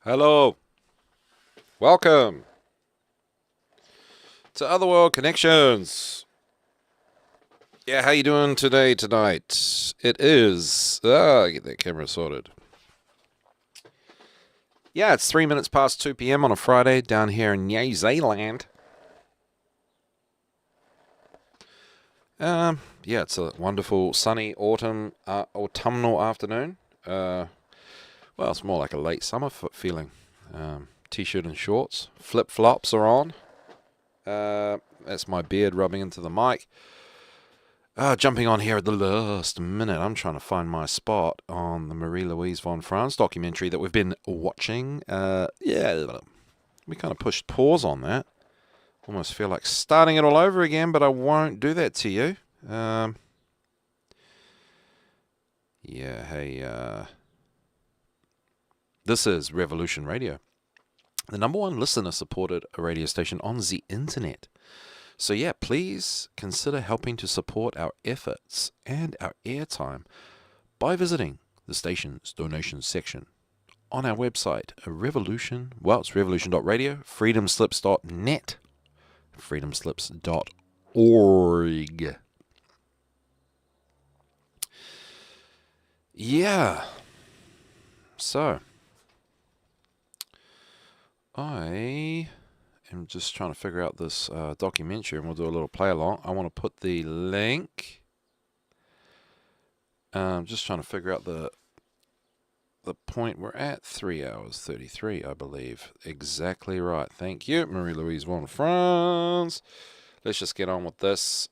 Hello, welcome to Otherworld Connections. Yeah, how you doing tonight? It is, get that camera sorted. Yeah, it's 3 minutes past 2 p.m. on a Friday down here in New Zealand. Yeah, it's a wonderful sunny autumnal afternoon. Well, it's more like a late summer feeling. T-shirt and shorts, flip-flops are on. That's my beard rubbing into the mic. Jumping on here at the last minute, I'm trying to find my spot on the Marie-Louise von France documentary that we've been watching. Yeah, we kind of pushed pause on that. Almost feel like starting it all over again, but I won't do that to you. Yeah, hey, this is Revolution Radio, the #1 listener-supported radio station on the internet. So yeah, please consider helping to support our efforts and our airtime by visiting the station's donation section on our website, it's revolution.radio, freedomslips.net, freedomslips.org. Yeah. So, I am just trying to figure out this documentary, and we'll do a little play along. I want to put the link. Just trying to figure out the point we're at. 3 hours 33, I believe. Exactly right. Thank you, Marie-Louise von France. Let's just get on with this.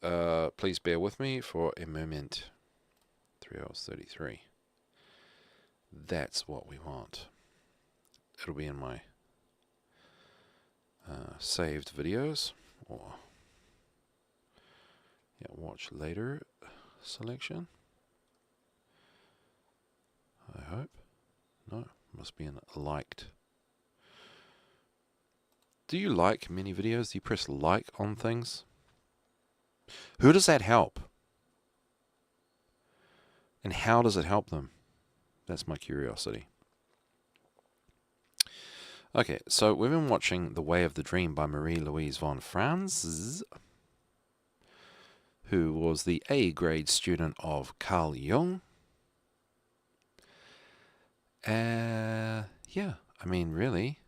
Please bear with me for a moment. 3 hours 33. That's what we want. It'll be in my saved videos, or watch later selection. I hope. No, must be in liked. Do you like many videos? Do you press like on things? Who does that help? And how does it help them? That's my curiosity. Okay, so we've been watching The Way of the Dream by Marie-Louise von France, who was the A-grade student of Carl Jung. Yeah, I mean, really,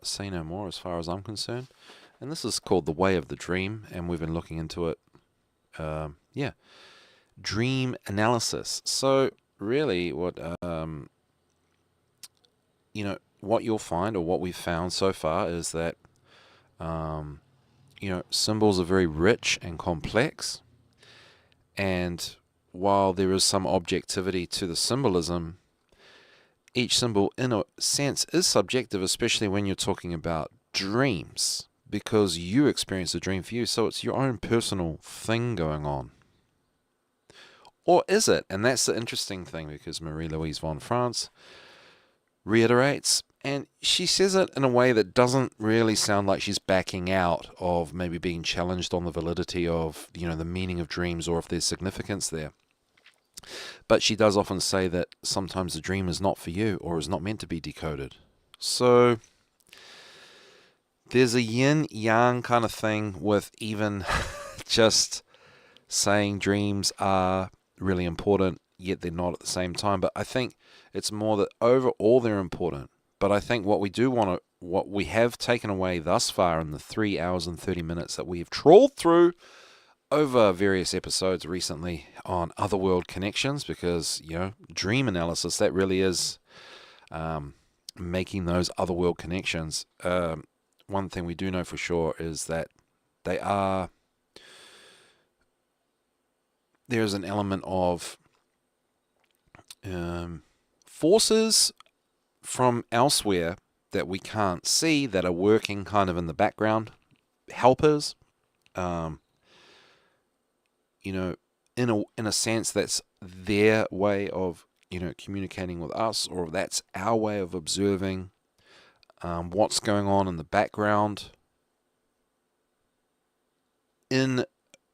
say no more as far as I'm concerned. And this is called The Way of the Dream, and we've been looking into it. Dream analysis. So really, what what you'll find, or what we've found so far, is that symbols are very rich and complex, and while there is some objectivity to the symbolism, each symbol in a sense is subjective, especially when you're talking about dreams, because you experience a dream for you, so it's your own personal thing going on. Or is it? And that's the interesting thing, because Marie-Louise von France reiterates, and she says it in a way that doesn't really sound like she's backing out of maybe being challenged on the validity of, the meaning of dreams, or if there's significance there. But she does often say that sometimes the dream is not for you, or is not meant to be decoded. So there's a yin-yang kind of thing with even just saying dreams are really important, yet they're not at the same time. But I think it's more that overall they're important. But I think what we have taken away thus far in the 3 hours and 30 minutes that we have trawled through over various episodes recently on Otherworld Connections, because, dream analysis, that really is making those otherworld connections. One thing we do know for sure is that there's an element of forces from elsewhere that we can't see that are working kind of in the background, helpers, in a sense that's their way of, communicating with us, or that's our way of observing what's going on in the background in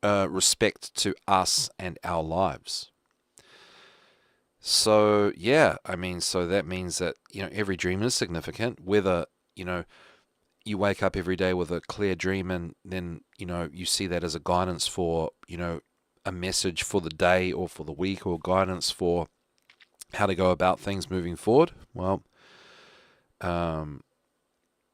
respect to us and our lives. So yeah, I mean, so that means that, every dream is significant, whether, you wake up every day with a clear dream and then, you see that as a guidance for, a message for the day or for the week, or guidance for how to go about things moving forward. Well, um,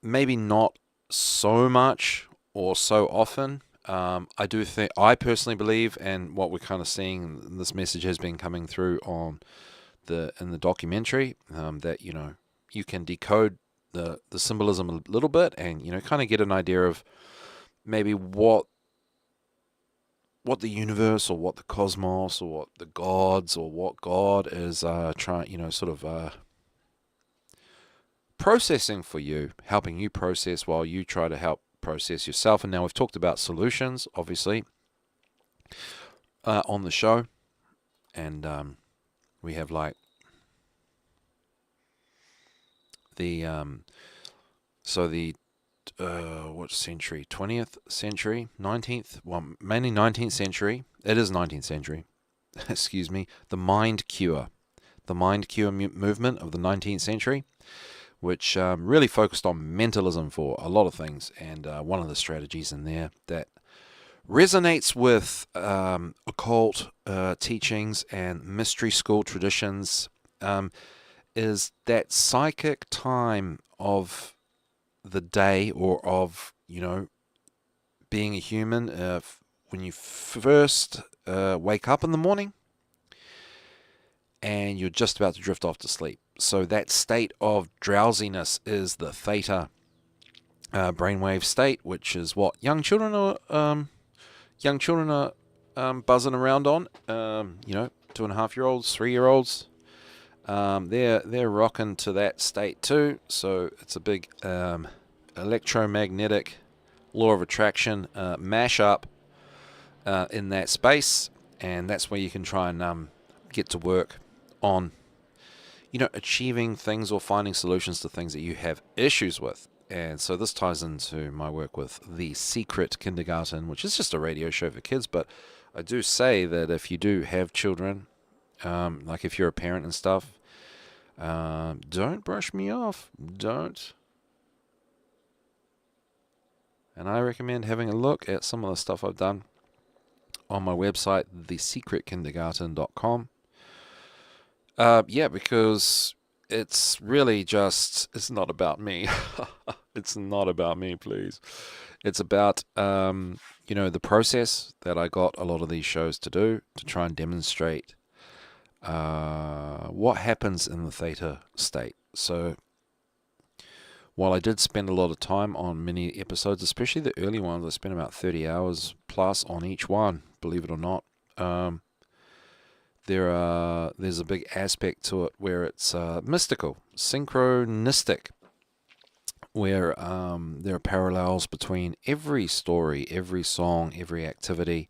maybe not so much or so often. I personally believe, and what we're kind of seeing, this message has been coming through in the documentary, that you can decode the symbolism a little bit, and kind of get an idea of maybe what the universe, or what the cosmos, or what the gods, or what God is trying, sort of processing for you, helping you process while you try to help process yourself. And now we've talked about solutions, obviously, on the show, and we have like the what century? 20th century, 19th, well, mainly 19th century. It is 19th century. Excuse me. The mind cure movement of the 19th century, which really focused on mentalism for a lot of things. And one of the strategies in there that resonates with occult teachings and mystery school traditions is that psychic time of the day, or of, being a human, when you first wake up in the morning and you're just about to drift off to sleep. So that state of drowsiness is the theta brainwave state, which is what young children are buzzing around on. 2.5-year-olds, 3-year-olds, they're rocking to that state too. So it's a big electromagnetic law of attraction mashup in that space, and that's where you can try and get to work on achieving things or finding solutions to things that you have issues with. And so this ties into my work with The Secret Kindergarten, which is just a radio show for kids. But I do say that if you do have children, like if you're a parent and stuff, don't brush me off. Don't. And I recommend having a look at some of the stuff I've done on my website, thesecretkindergarten.com. Because it's really it's not about me. It's not about me, please. It's about, the process that I got a lot of these shows to do, to try and demonstrate what happens in the theta state. So while I did spend a lot of time on many episodes, especially the early ones, I spent about 30 hours plus on each one, believe it or not. There's a big aspect to it where it's mystical, synchronistic, where there are parallels between every story, every song, every activity.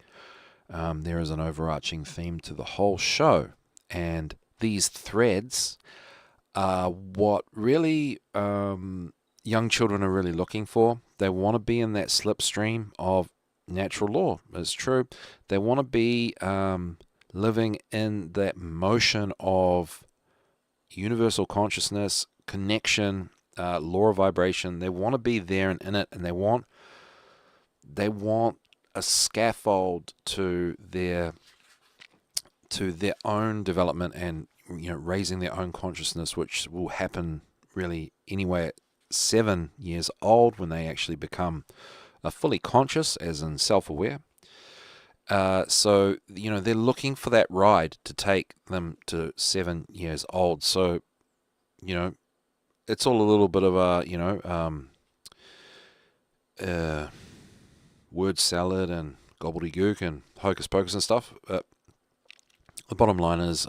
There is an overarching theme to the whole show, and these threads are what really young children are really looking for. They want to be in that slipstream of natural law. It's true. They want to be living in that motion of universal consciousness, connection, law of vibration. They want to be there and in it, and they want a scaffold to their own development, and raising their own consciousness, which will happen really anyway at 7 years old, when they actually become fully conscious, as in self-aware. So they're looking for that ride to take them to 7 years old. So it's all a little bit of a word salad and gobbledygook and hocus pocus and stuff. The bottom line is,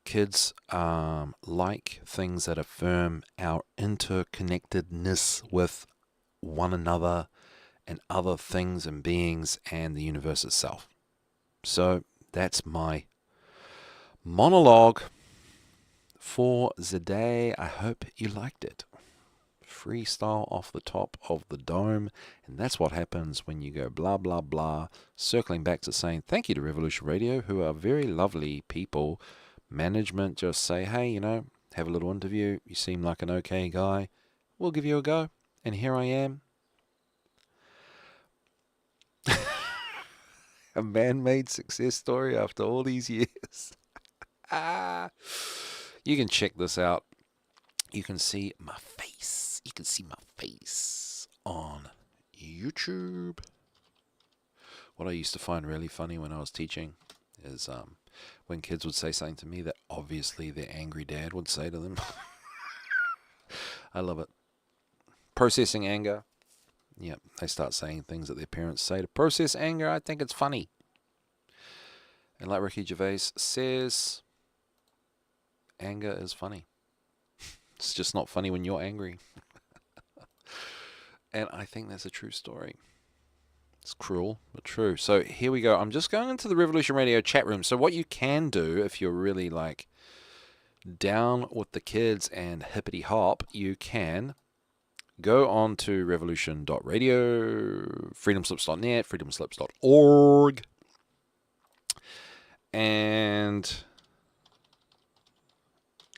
kids like things that affirm our interconnectedness with one another and other things and beings and the universe itself. So that's my monologue for the day. I hope you liked it. freestyle off the top of the dome. And that's what happens when you go blah, blah, blah. Circling back to saying thank you to Revolution Radio, who are very lovely people. Management just say, hey, you know, have a little interview. You seem like an okay guy. We'll give you a go. And here I am. A man-made success story after all these years. You can check this out. You can see my face. You can see my face on YouTube. What I used to find really funny when I was teaching is when kids would say something to me that obviously their angry dad would say to them. I love it. Processing anger. Yep, they start saying things that their parents say to process anger. I think it's funny. And like Ricky Gervais says, anger is funny. It's just not funny when you're angry. And I think that's a true story. It's cruel, but true. So here we go. I'm just going into the Revolution Radio chat room. So what you can do if you're really like down with the kids and hippity hop, you can go on to revolution.radio, freedomslips.net, freedomslips.org, and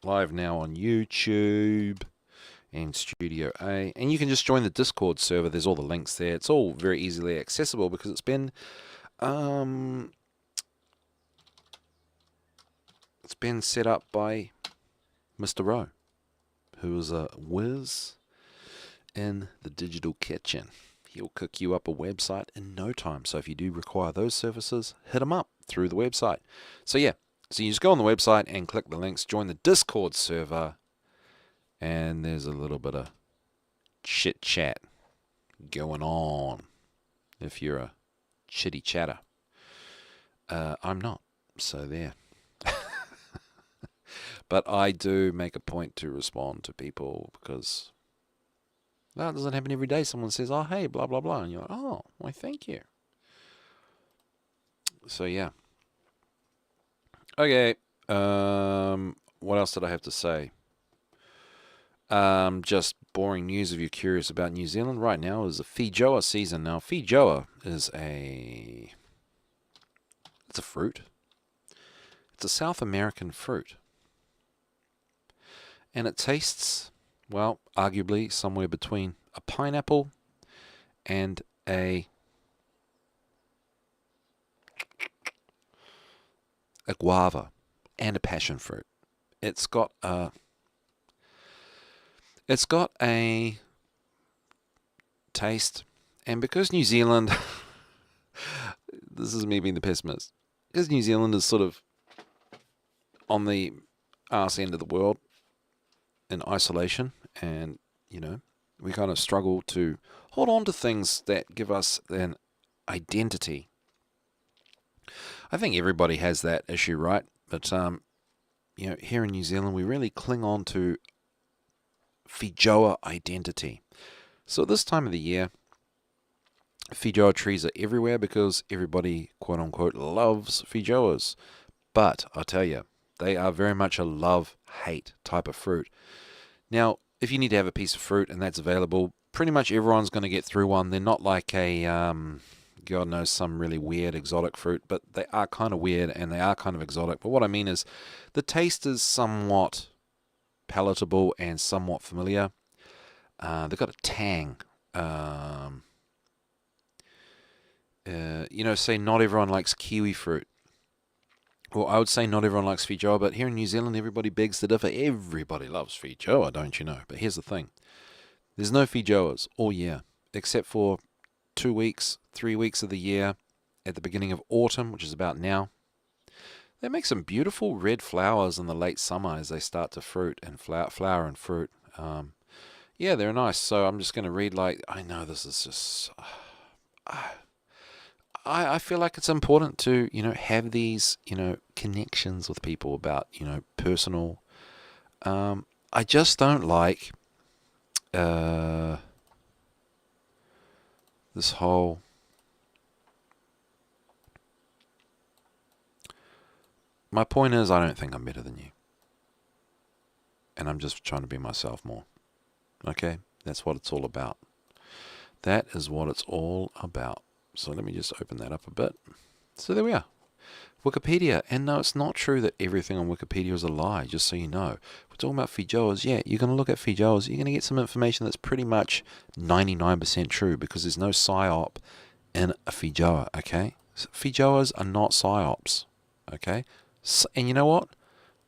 live now on YouTube and Studio A. And you can just join the Discord server. There's all the links there. It's all very easily accessible because it's been set up by Mr. Rowe, who is a whiz in the digital kitchen. He'll cook you up a website in no time. So if you do require those services, hit him up through the website. So yeah, so you just go on the website and click the links, join the Discord server, and there's a little bit of chit chat going on if you're a chitty chatter. I'm not, so there. But I do make a point to respond to people because that doesn't happen every day. Someone says, oh, hey, blah, blah, blah. And you're like, oh, why, thank you. So, yeah. Okay. What else did I have to say? Just boring news if you're curious about New Zealand. Right now is the feijoa season. Now, feijoa is it's a fruit. It's a South American fruit. And it tastes, well, arguably somewhere between a pineapple and a guava and a passion fruit. It's got a taste, and because New Zealand, this is me being the pessimist, because New Zealand is sort of on the arse end of the world in isolation, and you know, we kind of struggle to hold on to things that give us an identity. I think everybody has that issue, right? But you know, here in New Zealand, we really cling on to feijoa identity. So at this time of the year, feijoa trees are everywhere because everybody, quote unquote, loves feijoas. But I tell you, they are very much a love-hate type of fruit. Now, if you need to have a piece of fruit and that's available, pretty much everyone's going to get through one. They're not like a, God knows, some really weird exotic fruit, but they are kind of weird and they are kind of exotic. But what I mean is the taste is somewhat palatable and somewhat familiar. They've got a tang. You know, say not everyone likes kiwi fruit. Well, I would say not everyone likes feijoa, but here in New Zealand, everybody begs to differ. Everybody loves feijoa, don't you know? But here's the thing. There's no feijoas all year, except for 2 weeks, 3 weeks of the year at the beginning of autumn, which is about now. They make some beautiful red flowers in the late summer as they start to fruit and flower and fruit. Yeah, they're nice. So I'm just going to read I know this is just... I feel like it's important to, you know, have these, you know, connections with people about, you know, personal. I just don't like this whole my point is I don't think I'm better than you. And I'm just trying to be myself more. Okay? That's what it's all about. That is what it's all about. So let me just open that up a bit. So there we are. Wikipedia. And no, it's not true that everything on Wikipedia is a lie, just so you know. We're talking about Fijoas. Yeah, you're going to look at Fijoas. You're going to get some information that's pretty much 99% true because there's no psyop in a Fijoa, okay? Fijoas are not psyops, okay? And you know what?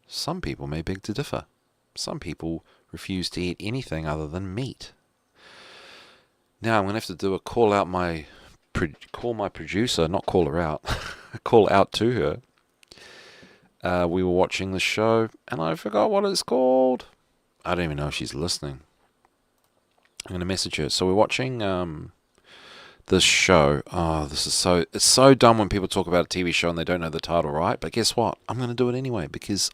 Some people may beg to differ. Some people refuse to eat anything other than meat. Now I'm going to have to do a call my producer, not call her out, call out to her. We were watching the show, and I forgot what it's called. I don't even know if she's listening. I'm going to message her. So we're watching this show. Oh, it's so dumb when people talk about a TV show and they don't know the title, right? But guess what? I'm going to do it anyway because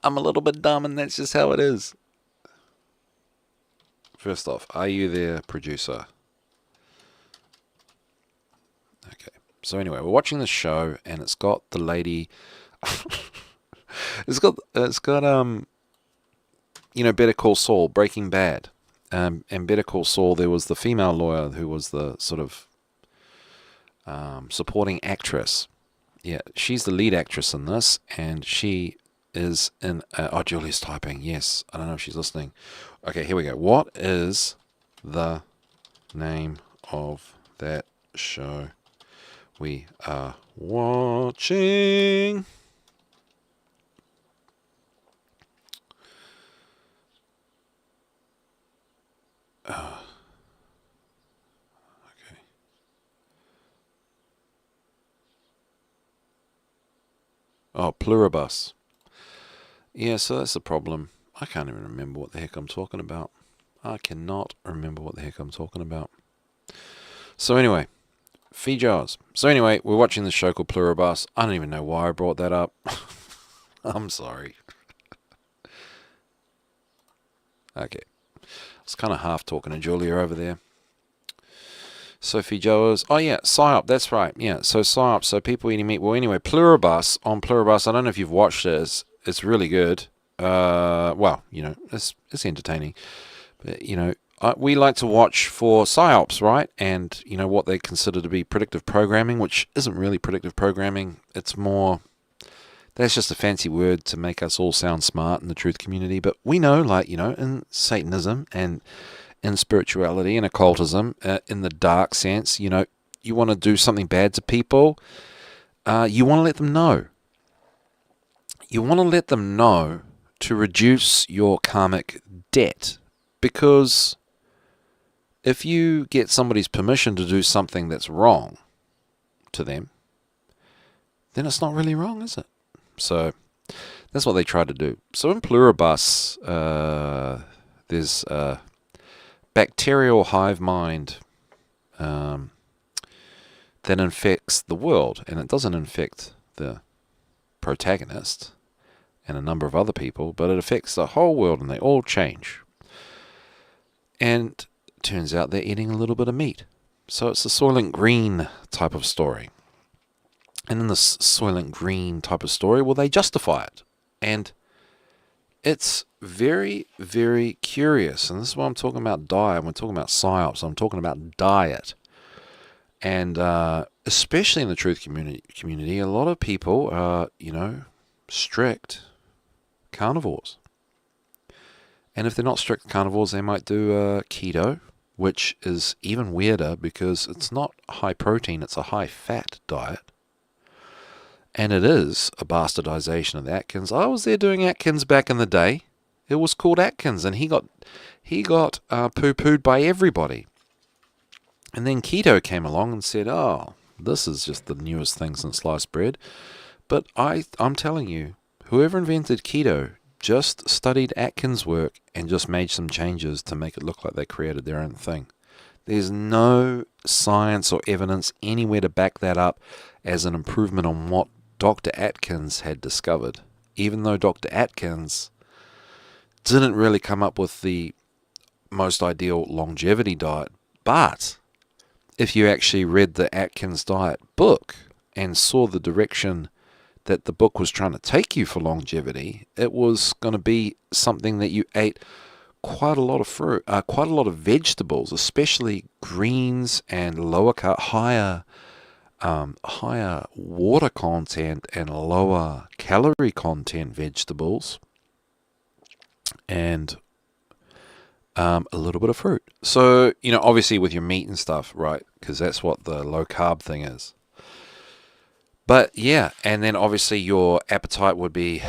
I'm a little bit dumb, and that's just how it is. First off, are you there, producer? Okay. So anyway, we're watching the show, and it's got the lady. it's got Better Call Saul, Breaking Bad, and Better Call Saul. There was the female lawyer who was the sort of supporting actress. Yeah, she's the lead actress in this, and she is in. Julie's typing. Yes, I don't know if she's listening. Okay, here we go. What is the name of that show we are watching? Okay. Oh, Pluribus. Yeah, so that's the problem. I can't even remember what the heck I'm talking about. I cannot remember what the heck I'm talking about. So anyway, Fijoas. So anyway, we're watching this show called Pluribus. I don't even know why I brought that up. I'm sorry. Okay. I was kind of half talking to Julia over there. So Fijoas. Oh yeah, psyop. That's right. Yeah. So psyop. So people eating meat. Well, anyway, Pluribus. On Pluribus, I don't know if you've watched it. It's really good. Well, it's entertaining. But, we like to watch for psyops, right? And, what they consider to be predictive programming, which isn't really predictive programming. It's more, that's just a fancy word to make us all sound smart in the truth community. But we know, in Satanism and in spirituality and occultism, in the dark sense, you want to do something bad to people, you want to let them know. You want to let them know to reduce your karmic debt, because if you get somebody's permission to do something that's wrong to them, then it's not really wrong, is it? So that's what they try to do. So in Pluribus, there's a bacterial hive mind that infects the world, and it doesn't infect the protagonist and a number of other people, but it affects the whole world, and they all change. And it turns out they're eating a little bit of meat. So it's a Soylent Green type of story. And in this Soylent Green type of story, well, they justify it. And it's very, very curious. And this is what I'm talking about diet. We're talking about psyops. I'm talking about diet. And especially in the truth community, a lot of people are, strict carnivores. And if they're not strict carnivores, they might do keto, which is even weirder because it's not high protein, it's a high fat diet. And it is a bastardization of the Atkins. I was there doing Atkins back in the day. It was called Atkins, and he got poo-pooed by everybody. And then keto came along and said, oh, this is just the newest thing since sliced bread. But I'm telling you, whoever invented keto just studied Atkins' work and just made some changes to make it look like they created their own thing. There's no science or evidence anywhere to back that up as an improvement on what Dr. Atkins had discovered, even though Dr. Atkins didn't really come up with the most ideal longevity diet. But if you actually read the Atkins diet book and saw the direction that the book was trying to take you for longevity, it was going to be something that you ate quite a lot of fruit, quite a lot of vegetables, especially greens and higher water content and lower calorie content vegetables, and a little bit of fruit. So, obviously with your meat and stuff, right? Because that's what the low carb thing is. But yeah, and then obviously your appetite would be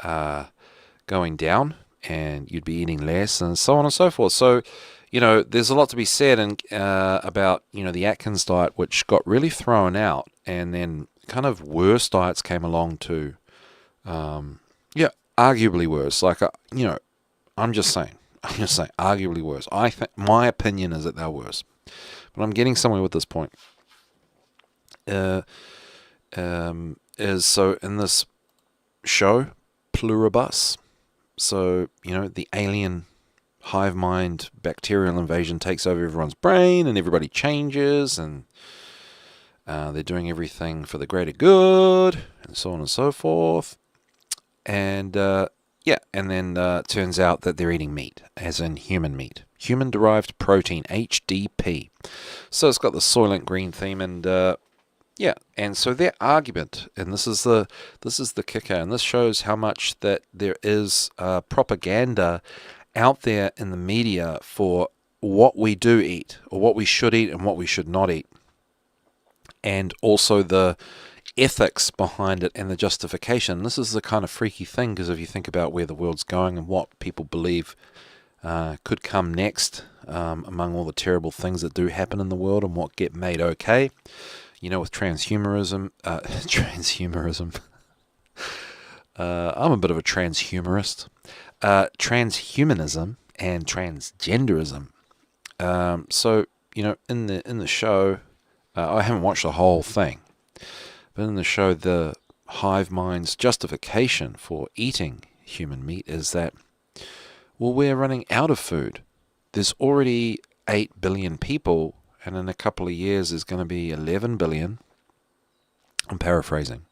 going down, and you'd be eating less, and so on and so forth. So, there's a lot to be said about, the Atkins diet, which got really thrown out, and then kind of worse diets came along too. Arguably worse. Like, I'm just saying, arguably worse. I think my opinion is that they're worse, but I'm getting somewhere with this point. Is so in this show, Pluribus. So, the alien hive mind bacterial invasion takes over everyone's brain, and everybody changes, and they're doing everything for the greater good, and so on and so forth. And and then turns out that they're eating meat, as in human meat, human-derived protein, HDP. So it's got the Soylent Green theme, and and so their argument, and this is the kicker, and this shows how much that there is propaganda out there in the media for what we do eat, or what we should eat and what we should not eat, and also the ethics behind it and the justification. This is the kind of freaky thing, because if you think about where the world's going and what people believe could come next, among all the terrible things that do happen in the world and what get made okay, with transhumanism, I'm a bit of a transhumorist, transhumanism and transgenderism. So, in the show, I haven't watched the whole thing, but in the show, the hive mind's justification for eating human meat is that, well, we're running out of food. There's already 8 billion people, and in a couple of years there's going to be 11 billion. I'm paraphrasing.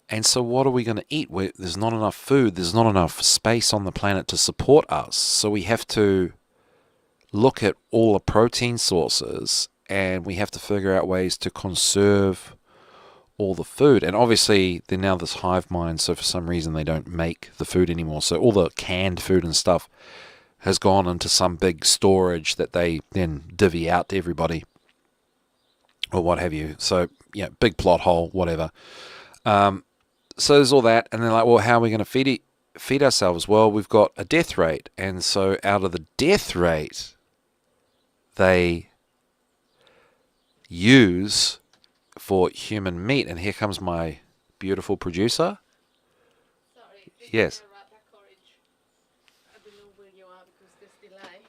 And so what are we going to eat? There's not enough food. There's not enough space on the planet to support us. So we have to look at all the protein sources, and we have to figure out ways to conserve all the food. And obviously they're now this hive mind, so for some reason they don't make the food anymore. So all the canned food and stuff has gone into some big storage that they then divvy out to everybody, or what have you. So, big plot hole, whatever. So there's all that, and they're like, well, how are we going to feed ourselves? Well, we've got a death rate, and so out of the death rate, they use for human meat. And here comes my beautiful producer. Sorry. Yes. I don't know where you are because there's delay.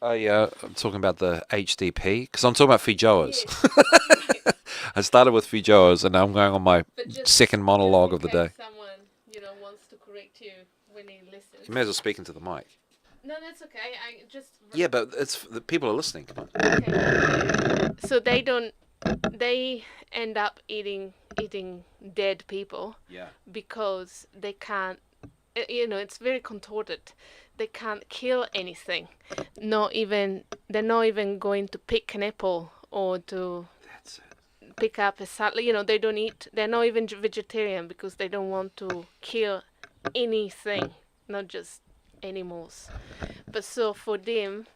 Oh yeah, I'm talking about the HDP, because I'm talking about Feijoas. Yes. I started with Feijoas, and now I'm going on my second monologue of the day. Someone, wants to correct you when he listens. You may as well speak into the mic. No, that's okay. Yeah, but the people are listening. Come on. Okay. So they end up eating dead people. Yeah. Because they can't. It's very contorted. They can't kill anything. They're not even going to pick an apple or to pick up a salad. They don't eat. They're not even vegetarian because they don't want to kill anything, not just animals. But so for them,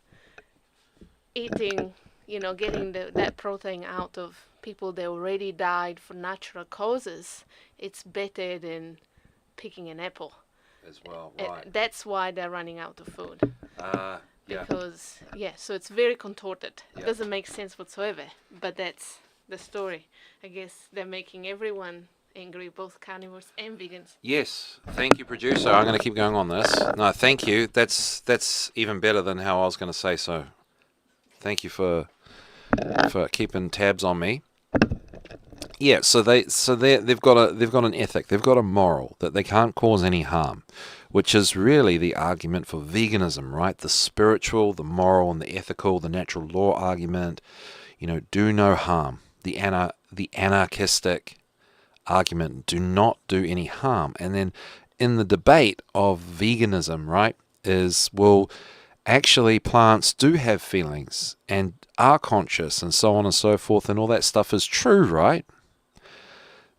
eating, getting that protein out of people that already died for natural causes, it's better than picking an apple. As well, right. That's why they're running out of food. Because, so it's very contorted. It doesn't make sense whatsoever, but that's the story. I guess they're making everyone angry, both carnivores and vegans. Yes, thank you, producer. I'm going to keep going on this. No, thank you. That's even better than how I was going to say so. Thank you for keeping tabs on me. Yeah, so they've got an ethic, they've got a moral that they can't cause any harm, which is really the argument for veganism, right? The spiritual, the moral, and the ethical, the natural law argument. Do no harm. The anarchistic argument, do not do any harm. And then in the debate of veganism, right, is, well, actually plants do have feelings and are conscious and so on and so forth, and all that stuff is true, right?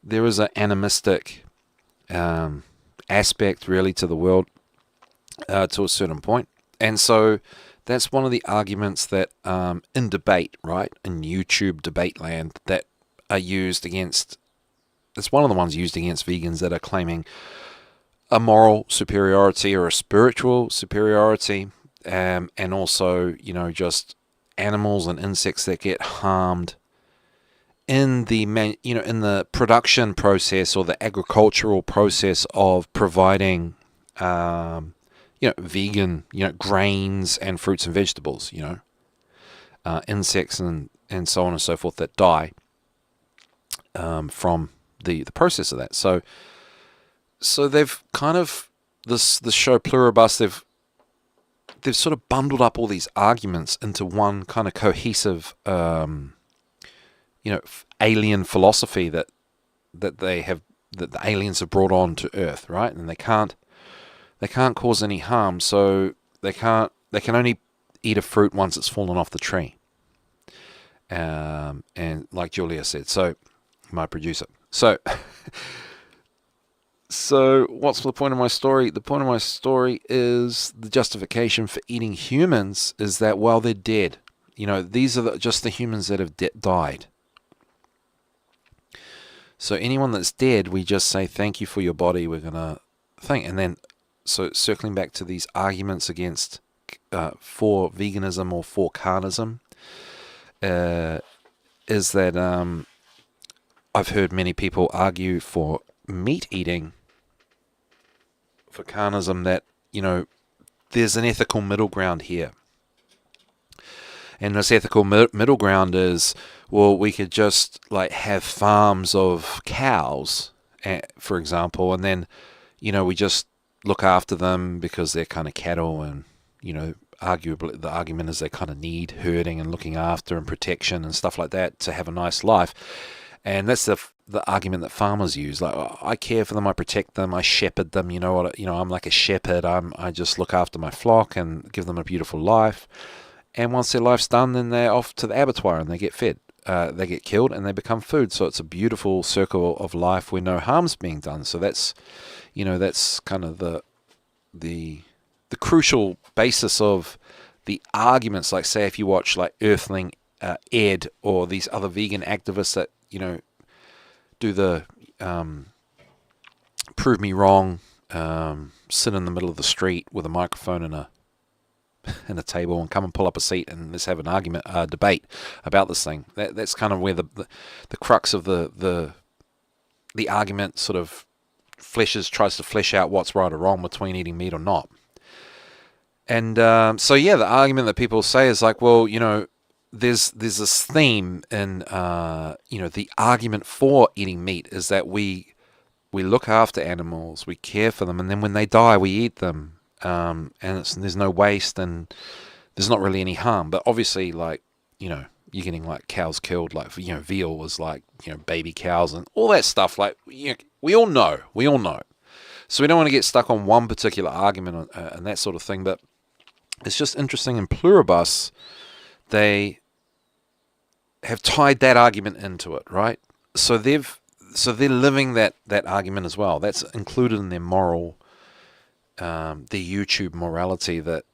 There is an animistic aspect really to the world to a certain point. And so that's one of the arguments that in debate, right, in YouTube debate land, that are used against, it's one of the ones used against vegans that are claiming a moral superiority or a spiritual superiority, and also, just animals and insects that get harmed in the in the production process or the agricultural process of providing vegan grains and fruits and vegetables, insects and so on and so forth that die from the process of that. So they've kind of this show Pluribus, they've sort of bundled up all these arguments into one kind of cohesive alien philosophy that the aliens have brought on to Earth, right? And they can't cause any harm, so they can only eat a fruit once it's fallen off the tree. And like Julia said, so my producer. So what's the point of my story? The point of my story is the justification for eating humans is that, well, they're dead. These are just the humans that have died. So anyone that's dead, we just say, thank you for your body, we're going to think. And then, so circling back to these arguments against, for veganism or for carnism, is that I've heard many people argue for meat eating, for carnism, that, there's an ethical middle ground here. And this ethical middle ground is, well, we could just have farms of cows, for example, and then, we just look after them because they're kind of cattle, and, arguably the argument is they kind of need herding and looking after and protection and stuff like that to have a nice life. And that's the argument that farmers use. I care for them, I protect them, I shepherd them. I'm like a shepherd. I just look after my flock and give them a beautiful life. And once their life's done, then they're off to the abattoir and they get fed. They get killed and they become food. So it's a beautiful circle of life where no harm's being done. So that's, that's kind of the crucial basis of the arguments. Like, say, if you watch Earthling Ed or these other vegan activists that do the prove me wrong, sit in the middle of the street with a microphone and a table and come and pull up a seat and let's have an argument, debate about this thing. That's kind of where the crux of the argument sort of tries to flesh out what's right or wrong between eating meat or not. And the argument that people say is well, there's this theme in the argument for eating meat is that we look after animals, we care for them, and then when they die, we eat them. And there's no waste and there's not really any harm. But obviously, you're getting cows killed, veal was baby cows and all that stuff. We all know. So we don't want to get stuck on one particular argument and that sort of thing. But it's just interesting in Pluribus, they have tied that argument into it, right? So they're living that argument as well. That's included in their moral, the YouTube morality that,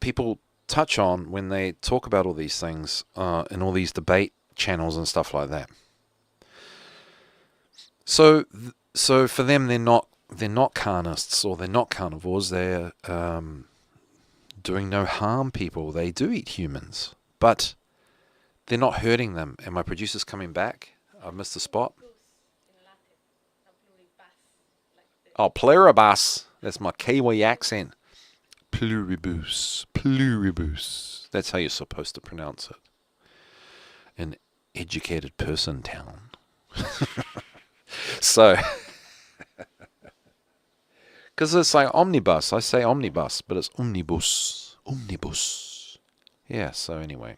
people touch on when they talk about all these things in all these debate channels and stuff like that. So for them, they're not carnists or they're not carnivores. They're doing no harm people. They do eat humans, but they're not hurting them. And my producer's coming back. I missed the spot. Oh, pluribus. That's my Kiwi accent. Pluribus. That's how you're supposed to pronounce it. An educated person town. So, because it's omnibus. I say omnibus, but it's omnibus. Omnibus. Yeah, so anyway.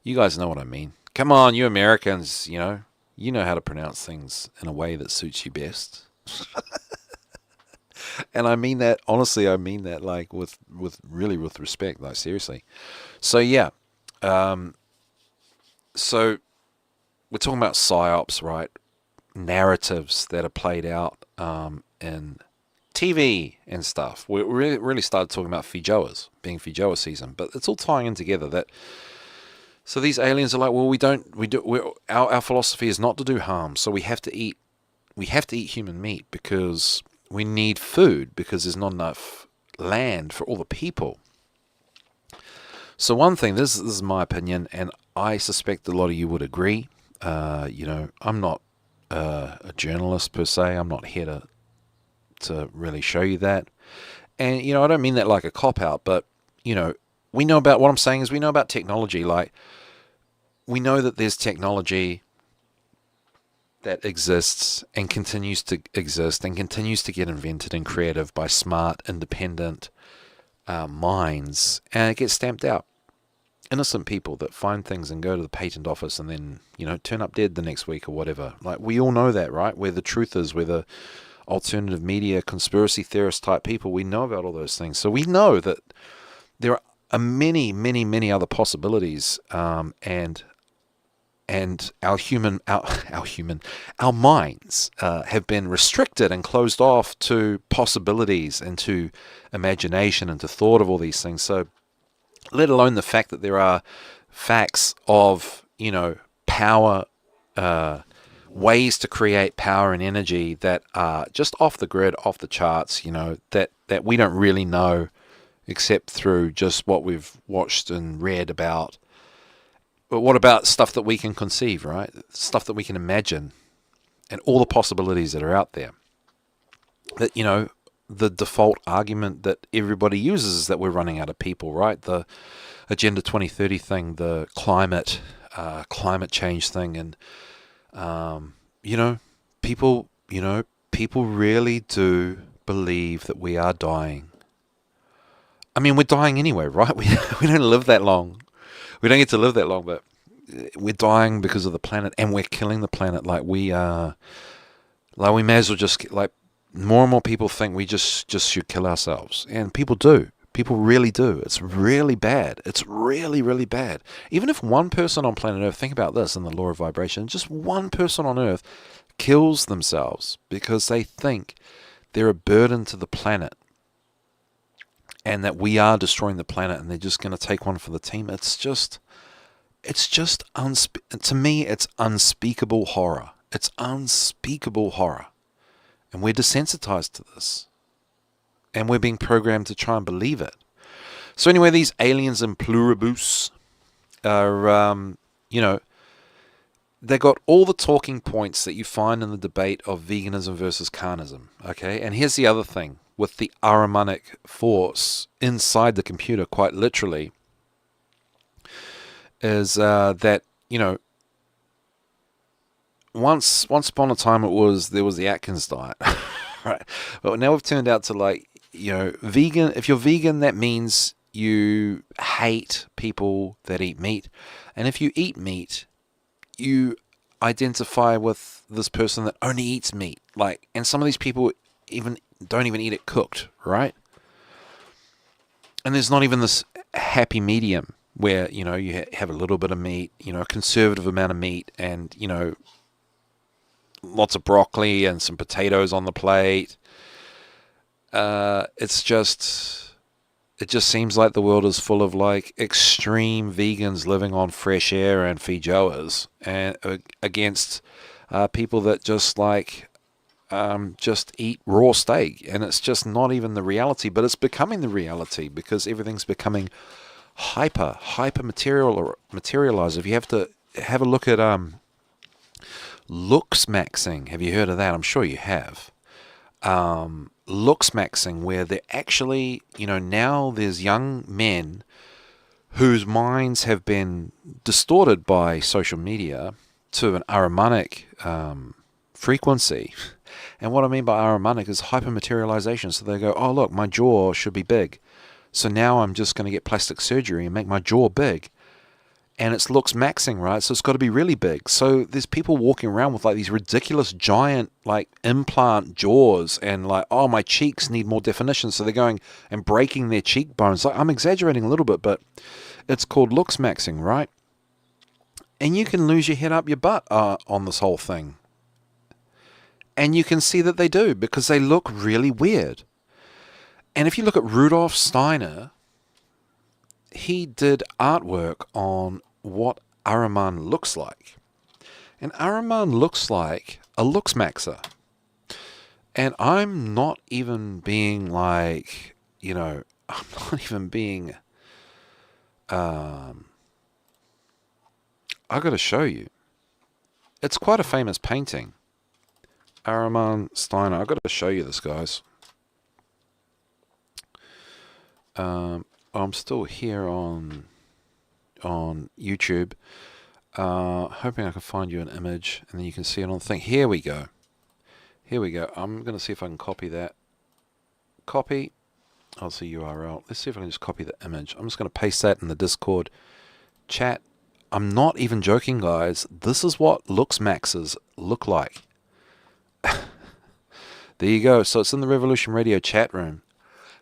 You guys know what I mean. Come on, you Americans, you know how to pronounce things in a way that suits you best. And I mean that honestly. I mean that like with respect. Like seriously. So yeah. Um, so we're talking about psyops, right? Narratives that are played out in TV and stuff. We really started talking about Fijoas, being Fijoa season, but it's all tying in together. That so these aliens are like, well, our philosophy is not to do harm, so we have to eat human meat because we need food because there's not enough land for all the people. So one thing, this is my opinion, and I suspect a lot of you would agree. I'm not a journalist per se. I'm not here to really show you that. And, I don't mean that like a cop-out, but, we know about, what I'm saying is we know about technology. Like, we know that there's technology that exists and continues to exist and continues to get invented and creative by smart, independent minds, and it gets stamped out. Innocent people that find things and go to the patent office and then, turn up dead the next week or whatever. Like, we all know that, right? Where the truth is, where the alternative media, conspiracy theorist type people, we know about all those things. So we know that there are many, many, many other possibilities, and our minds have been restricted and closed off to possibilities and to imagination and to thought of all these things. So let alone the fact that there are facts of, power, ways to create power and energy that are just off the grid, off the charts, that we don't really know except through just what we've watched and read about. But what about stuff that we can conceive, right? Stuff that we can imagine and all the possibilities that are out there. That, the default argument that everybody uses is that we're running out of people, right? The Agenda 2030 thing, the climate change thing, and people really do believe that we are dying. I mean, we're dying anyway, right? We don't live that long. We don't get to live that long, but we're dying because of the planet, and we're killing the planet. Like we may as well just like. More and more people think we just should kill ourselves. And people do. People really do. It's really bad. It's really, really bad. Even if one person on planet Earth, think about this in the law of vibration, just one person on Earth kills themselves because they think they're a burden to the planet and that we are destroying the planet and they're just going to take one for the team. To me, it's unspeakable horror. It's unspeakable horror. And we're desensitized to this. And we're being programmed to try and believe it. So anyway, these aliens in pluribus are, they got all the talking points that you find in the debate of veganism versus carnism. Okay, and here's the other thing. With the Ahrimanic force inside the computer, quite literally, is that, Once upon a time there was the Atkins diet, right? But now we've turned out to vegan. If you're vegan, that means you hate people that eat meat. And if you eat meat, you identify with this person that only eats meat. And some of these people don't even eat it cooked, right? And there's not even this happy medium where, you have a little bit of meat, a conservative amount of meat and, lots of broccoli and some potatoes on the plate. It just seems like the world is full of extreme vegans living on fresh air and Fijoas and against people that just eat raw steak, and it's just not even the reality, but it's becoming the reality because everything's becoming hyper materialized. If you have to have a look at looks maxing. Have you heard of that? I'm sure you have. Looks maxing, where they're actually, now there's young men whose minds have been distorted by social media to an Ahrimanic frequency. And what I mean by Ahrimanic is hypermaterialization. So they go, oh, look, my jaw should be big. So now I'm just going to get plastic surgery and make my jaw big. and it looks maxing, right? So it's got to be really big. So there's people walking around with like these ridiculous giant like implant jaws and like, oh, my cheeks need more definition. So they're going and breaking their cheekbones. Like, I'm exaggerating a little bit, but it's called looks maxing, right? And you can lose your head up your butt on this whole thing. And you can see that they do, because they look really weird. And if you look at Rudolf Steiner, he did artwork on what Ahriman looks like. And Ahriman looks like a looks maxer. And I'm not even being like, I'm not even being, I gotta show you. It's quite a famous painting. Ahriman Steiner. I gotta show you this, guys. I'm still here on YouTube. Hoping I can find you an image and then you can see it on the thing. Here we go. I'm going to see if I can copy that. Copy. I'll see URL. Let's see if I can just copy the image. I'm just going to paste that in the Discord chat. I'm not even joking, guys. This is what looks maxes look like. There you go. So it's in the Revolution Radio chat room.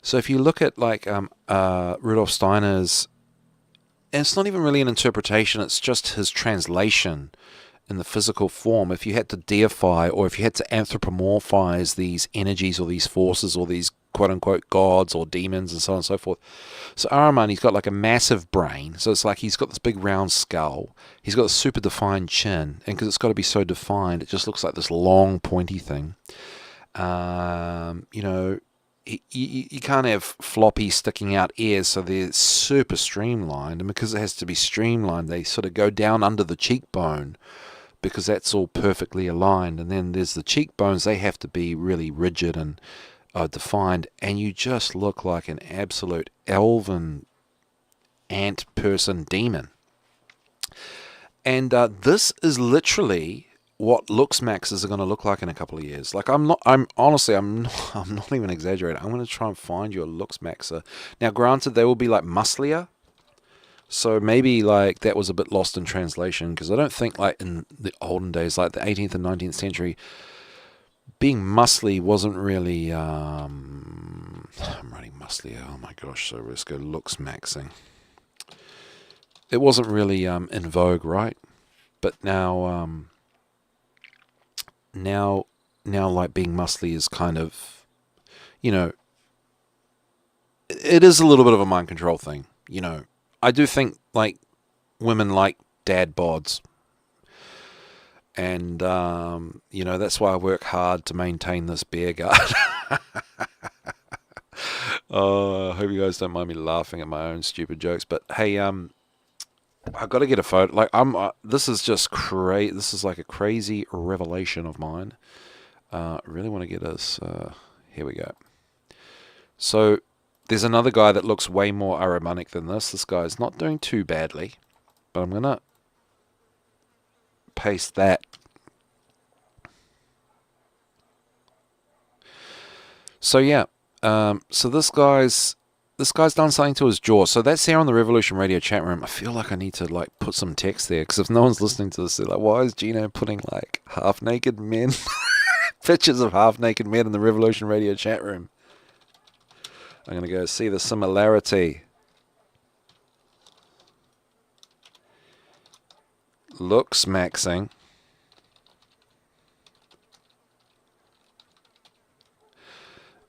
So if you look at like Rudolf Steiner's, and it's not even really an interpretation, it's just his translation in the physical form. If you had to deify, or if you had to anthropomorphize these energies or these forces or these quote-unquote gods or demons and so on and so forth. So Ahriman, he's got like a massive brain. So it's like he's got this big round skull. He's got a super defined chin. And because it's got to be so defined, it just looks like this long pointy thing. You can't have floppy sticking out ears, so they're super streamlined. And because it has to be streamlined, they sort of go down under the cheekbone, because that's all perfectly aligned. And then there's the cheekbones. They have to be really rigid and defined. And you just look like an absolute elven ant person demon. And this is literally what looks maxes are going to look like in a couple of years. Like, I'm not even exaggerating. I'm going to try and find you a looks maxer. Now, granted, they will be like musclier, so maybe like that was a bit lost in translation, because I don't think like in the olden days, like the 18th and 19th century, being muscly wasn't really I'm writing musclier. Oh my gosh. So let's go looks maxing. It wasn't really in vogue, right? But now now like being muscly is kind of, it is a little bit of a mind control thing. I do think like women like dad bods, and that's why I work hard to maintain this beer gut. Oh, I hope you guys don't mind me laughing at my own stupid jokes, but hey, I got to get a photo. Like, this is just crazy. This is like a crazy revelation of mine. Really want to get us. Here we go. So there's another guy that looks way more Ahrimanic than this. This guy's not doing too badly, but I'm gonna paste that. So yeah. So this guy's done something to his jaw. So that's here on the Revolution Radio chat room. I feel like I need to like put some text there, because if no one's listening to this, they're like, why is Gino putting like half-naked men, pictures of half-naked men in the Revolution Radio chat room? I'm going to go see the similarity. Looks maxing.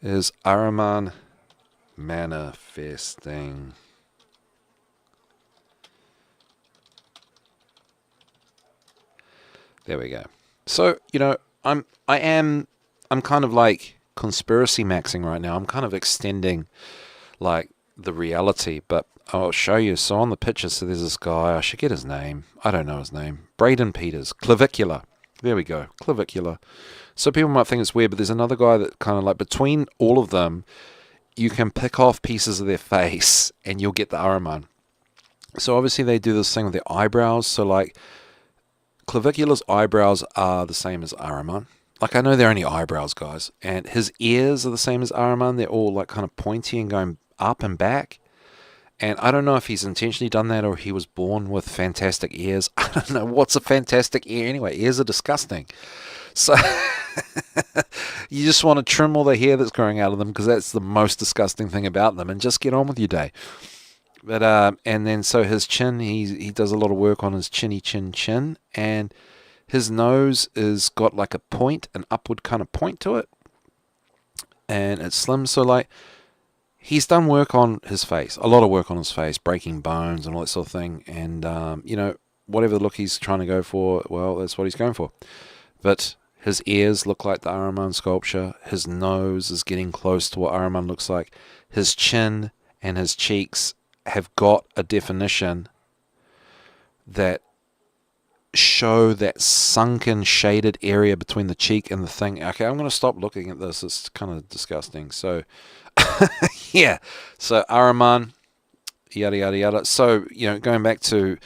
Is Ahriman manifesting? There we go. So, I'm kind of like conspiracy maxing right now. I'm kind of extending like the reality, but I'll show you. So on the picture, so there's this guy. I should get his name. I don't know his name. Braden Peters. Clavicular. There we go. Clavicular. So people might think it's weird, but there's another guy that kind of like, between all of them, you can pick off pieces of their face and you'll get the Ahriman. So obviously they do this thing with their eyebrows. So like Clavicular's eyebrows are the same as Ahriman. Like, I know they're only eyebrows, guys. And his ears are the same as Ahriman. They're all like kind of pointy and going up and back. And I don't know if he's intentionally done that or he was born with fantastic ears. I don't know. What's a fantastic ear anyway? Ears are disgusting. So you just want to trim all the hair that's growing out of them because that's the most disgusting thing about them and just get on with your day. But and then so his chin, he does a lot of work on his chin, and his nose is got like a point, an upward kind of point to it, and it's slim. So like he's done work on his face, a lot of work on his face, breaking bones and all that sort of thing. And whatever look he's trying to go for, well, that's what he's going for. But his ears look like the Ahriman sculpture. His nose is getting close to what Ahriman looks like. His chin and his cheeks have got a definition that show that sunken shaded area between the cheek and the thing. Okay, I'm going to stop looking at this. It's kind of disgusting. So yeah, so Ahriman, yada yada yada. So going back to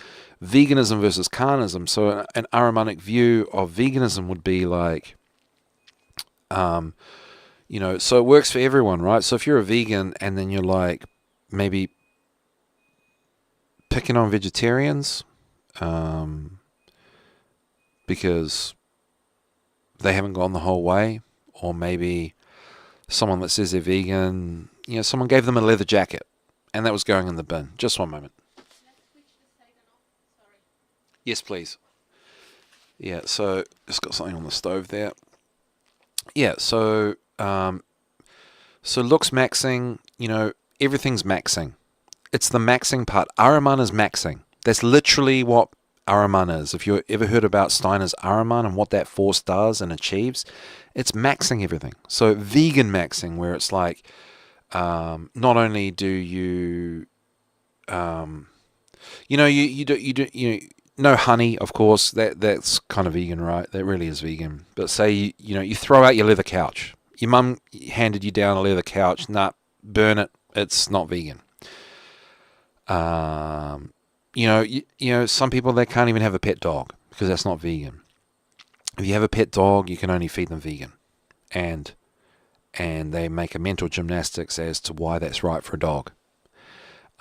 veganism versus carnism. So an Ahrimanic view of veganism would be like so it works for everyone, right? So if you're a vegan and then you're like maybe picking on vegetarians because they haven't gone the whole way, or maybe someone that says they're vegan, someone gave them a leather jacket and that was going in the bin. Just one moment. Yes, please. Yeah, so just got something on the stove there. Yeah, so looks maxing, everything's maxing. It's the maxing part. Ahriman is maxing. That's literally what Ahriman is. If you ever heard about Steiner's Ahriman and what that force does and achieves, it's maxing everything. So vegan maxing, where it's like, not only do you, no honey, of course. That's kind of vegan, right? That really is vegan. But say you throw out your leather couch. Your mum handed you down a leather couch. Nah, burn it. It's not vegan. Some people, they can't even have a pet dog because that's not vegan. If you have a pet dog, you can only feed them vegan, and they make a mental gymnastics as to why that's right for a dog.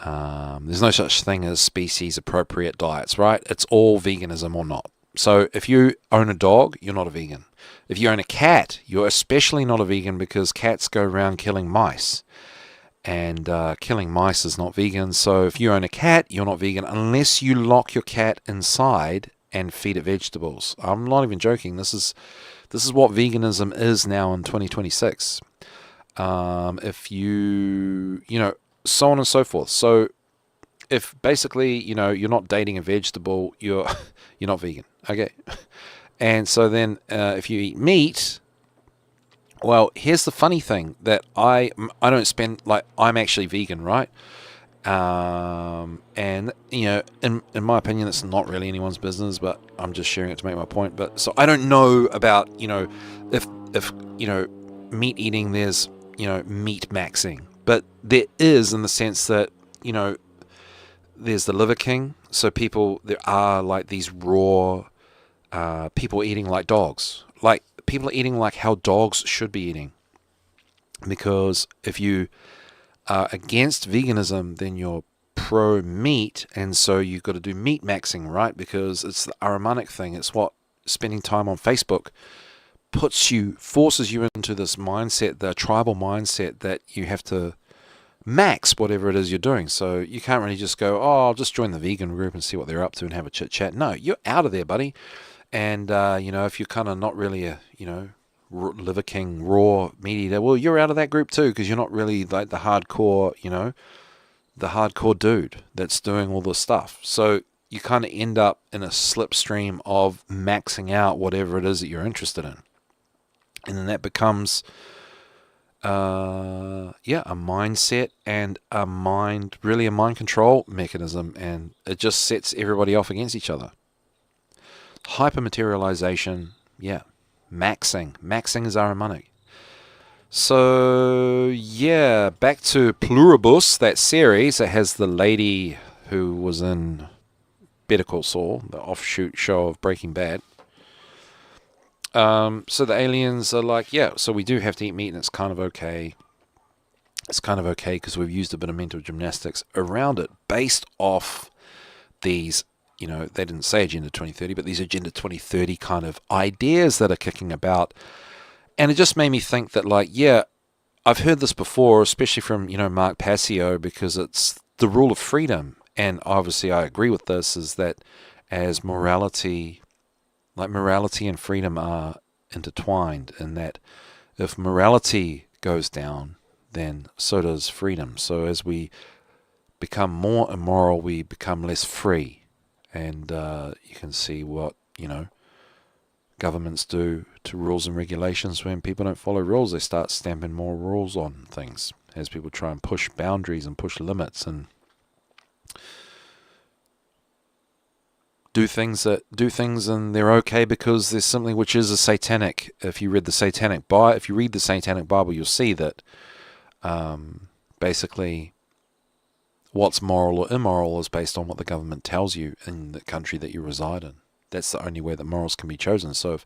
There's no such thing as species appropriate diets, right? It's all veganism or not. So if you own a dog, you're not a vegan. If you own a cat, you're especially not a vegan because cats go around killing mice. And killing mice is not vegan. So if you own a cat, you're not vegan unless you lock your cat inside and feed it vegetables. I'm not even joking. This is what veganism is now in 2026. If you so on and so forth. So if basically you're not dating a vegetable, you're not vegan. Okay, and so then if you eat meat. Well, here's the funny thing that I don't spend, like, I'm actually vegan, right? And in my opinion, it's not really anyone's business, but I'm just sharing it to make my point. But so I don't know about if meat eating, there's meat maxing, but there is, in the sense that there's the Liver King. So there are like these raw people eating like dogs, like. People are eating like how dogs should be eating, because if you are against veganism, then you're pro meat, and so you've got to do meat maxing, right? Because it's the Ahrimanic thing. It's what spending time on Facebook forces you into this mindset, the tribal mindset, that you have to max whatever it is you're doing. So you can't really just go, I'll just join the vegan group and see what they're up to and have a chit chat. No, you're out of there, buddy. And, if you're kind of not really a, Liver King, raw meat eater, well, you're out of that group too, because you're not really like the hardcore, the hardcore dude that's doing all this stuff. So you kind of end up in a slipstream of maxing out whatever it is that you're interested in. And then that becomes, a mindset and a mind control mechanism, and it just sets everybody off against each other. Hypermaterialization, maxing. Maxing is Ahrimanic. So, back to Pluribus, that series that has the lady who was in Better Call Saul, the offshoot show of Breaking Bad. So the aliens are like, so we do have to eat meat and it's kind of okay. it's kind of okay because we've used a bit of mental gymnastics around it based off these, they didn't say Agenda 2030, but these Agenda 2030 kind of ideas that are kicking about. And it just made me think that, like, yeah, I've heard this before, especially from, Mark Passio, because it's the rule of freedom. And obviously I agree with this, is that as morality and freedom are intertwined, in that if morality goes down, then so does freedom. So as we become more immoral, we become less free. And you can see what, governments do to rules and regulations. When people don't follow rules, they start stamping more rules on things as people try and push boundaries and push limits and do things and they're okay because there's something which is a satanic. If you read the Satanic Bible, you'll see that basically what's moral or immoral is based on what the government tells you in the country that you reside in. That's the only way that morals can be chosen. So if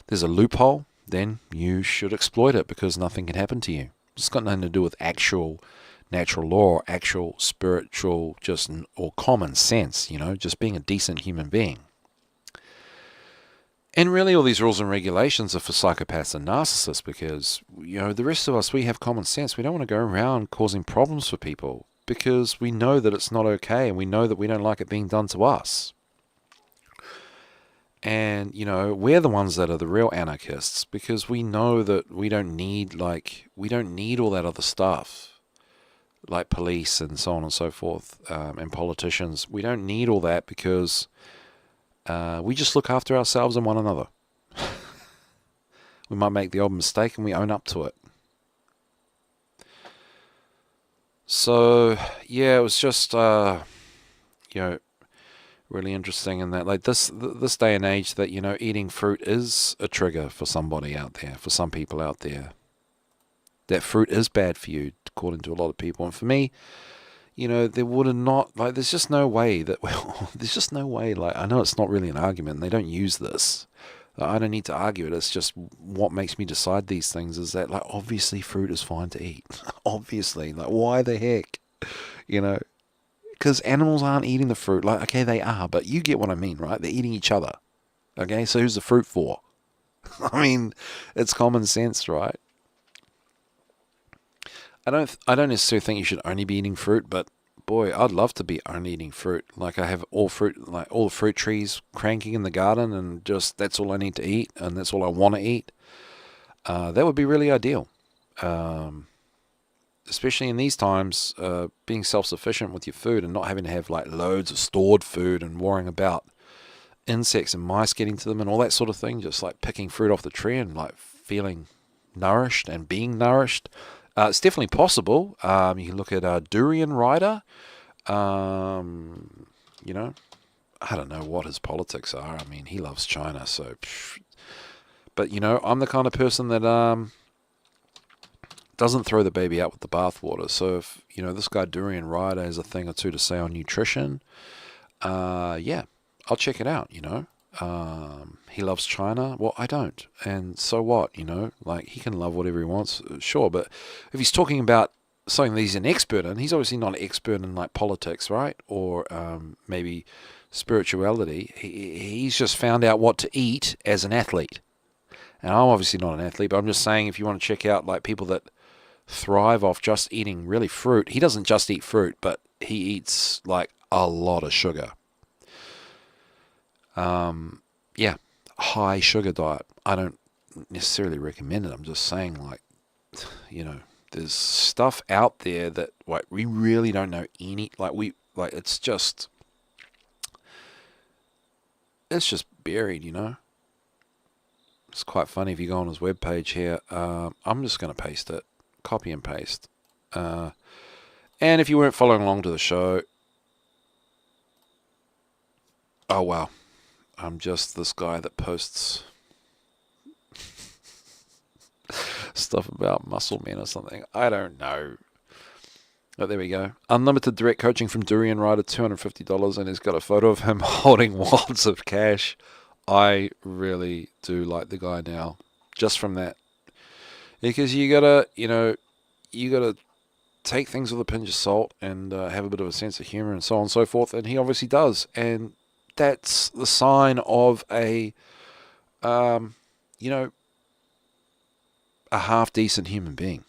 there's a loophole, then you should exploit it because nothing can happen to you. It's got nothing to do with actual natural law or actual spiritual or common sense, just being a decent human being. And really all these rules and regulations are for psychopaths and narcissists because, the rest of us, we have common sense. We don't want to go around causing problems for people because we know that it's not okay and we know that we don't like it being done to us. And, we're the ones that are the real anarchists because we know that we don't need all that other stuff, like police and so on and so forth, and politicians. We don't need all that because we just look after ourselves and one another. We might make the odd mistake and we own up to it. So, yeah, it was just, really interesting in that, like this day and age, that eating fruit is a trigger for somebody out there, for some people out there. That fruit is bad for you, according to a lot of people. And for me, there would not, like, there's just no way, like, I know it's not really an argument, and they don't use this. I don't need to argue it. It's just what makes me decide these things is that, like, obviously fruit is fine to eat. Obviously, like, why the heck, because animals aren't eating the fruit. Like, okay, they are, but you get what I mean, right? They're eating each other. Okay, so who's the fruit for? I mean, it's common sense, right? I don't necessarily think you should only be eating fruit, but boy, I'd love to be only eating fruit. Like, I have all the fruit trees cranking in the garden, and just that's all I need to eat, and that's all I want to eat. That would be really ideal. Especially in these times, being self-sufficient with your food and not having to have like loads of stored food and worrying about insects and mice getting to them and all that sort of thing. Just like picking fruit off the tree and like feeling nourished and being nourished. It's definitely possible. You can look at Durian Rider. I don't know what his politics are. I mean, he loves China, so. But I'm the kind of person that doesn't throw the baby out with the bathwater. So if this guy Durian Rider has a thing or two to say on nutrition, yeah, I'll check it out. He loves China. Well, I don't, and so what? Like, he can love whatever he wants, sure. But if he's talking about something that he's an expert in, he's obviously not an expert in like politics, right? Or maybe spirituality. He's just found out what to eat as an athlete. And I'm obviously not an athlete, but I'm just saying, if you want to check out like people that thrive off just eating really fruit, he doesn't just eat fruit, but he eats like a lot of sugar. Yeah, high sugar diet. I don't necessarily recommend it. I'm just saying, like, there's stuff out there that like we really don't know any, it's just buried, It's quite funny if you go on his webpage here. I'm just going to paste it, copy and paste. And if you weren't following along to the show, oh wow, I'm just this guy that posts stuff about muscle men or something. I don't know. Oh, there we go. Unlimited direct coaching from Durian Rider, $250, and he's got a photo of him holding wads of cash. I really do like the guy now, just from that. Because you gotta take things with a pinch of salt and have a bit of a sense of humor and so on and so forth, and he obviously does. And that's the sign of a, you know, a half-decent human being,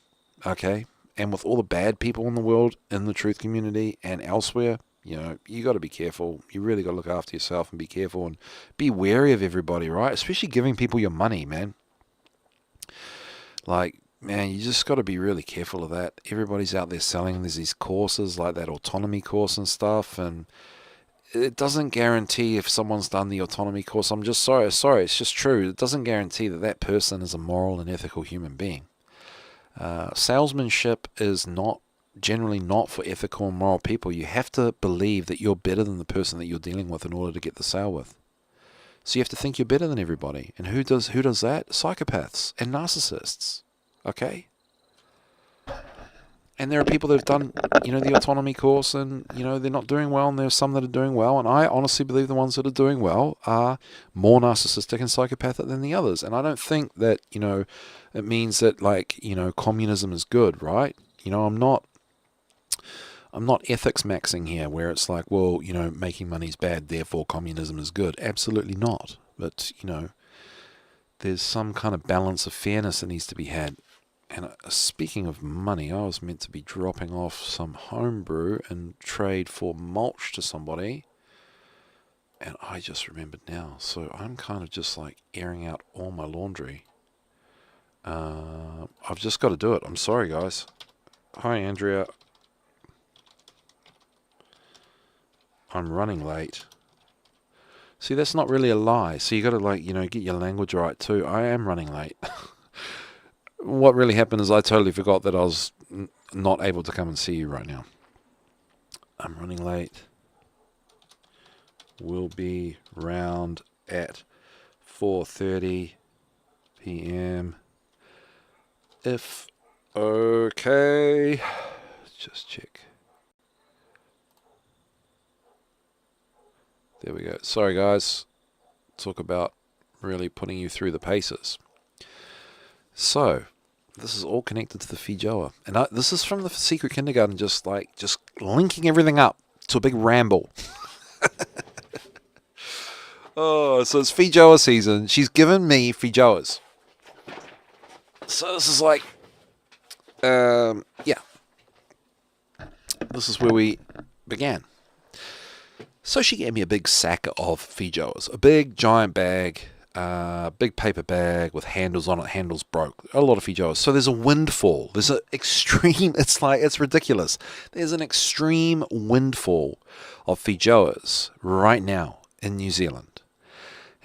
okay? And with all the bad people in the world, in the truth community and elsewhere, you got to be careful. You really got to look after yourself and be careful and be wary of everybody, right? Especially giving people your money, man. Like, man, you just got to be really careful of that. Everybody's out there selling. There's these courses like that autonomy course and stuff, and it doesn't guarantee if someone's done the autonomy course. I'm just sorry, it's just true. It doesn't guarantee that that person is a moral and ethical human being. Salesmanship is not generally not for ethical and moral people. You have to believe that you're better than the person that you're dealing with in order to get the sale with. So you have to think you're better than everybody. And who does that? Psychopaths and narcissists. Okay? And there are people that have done, the autonomy course and, they're not doing well, and there's some that are doing well. And I honestly believe the ones that are doing well are more narcissistic and psychopathic than the others. And I don't think that, it means that, like, communism is good, right? I'm not ethics maxing here where it's like, well, making money's bad, therefore communism is good. Absolutely not. But, there's some kind of balance of fairness that needs to be had. And speaking of money, I was meant to be dropping off some homebrew and trade for mulch to somebody. And I just remembered now. So I'm kind of just like airing out all my laundry. I've just got to do it. I'm sorry, guys. Hi, Andrea. I'm running late. See, that's not really a lie. So you got to get your language right too. I am running late. What really happened is I totally forgot that I was not able to come and see you right now. I'm running late. We'll be round at 4:30 p.m. If okay. Just check. There we go. Sorry, guys. Talk about really putting you through the paces. So, this is all connected to the Fijoa. And this is from the Secret Kindergarten, just linking everything up to a big ramble. Oh, so it's Fijoa season. She's given me Fijoas. So this is like, yeah. This is where we began. So she gave me a big sack of Fijoas. A big, giant bag. Big paper bag with handles on it. Handles broke. A lot of Fijoas. So there's a windfall. There's an extreme. It's ridiculous. There's an extreme windfall of Fijoas right now in New Zealand.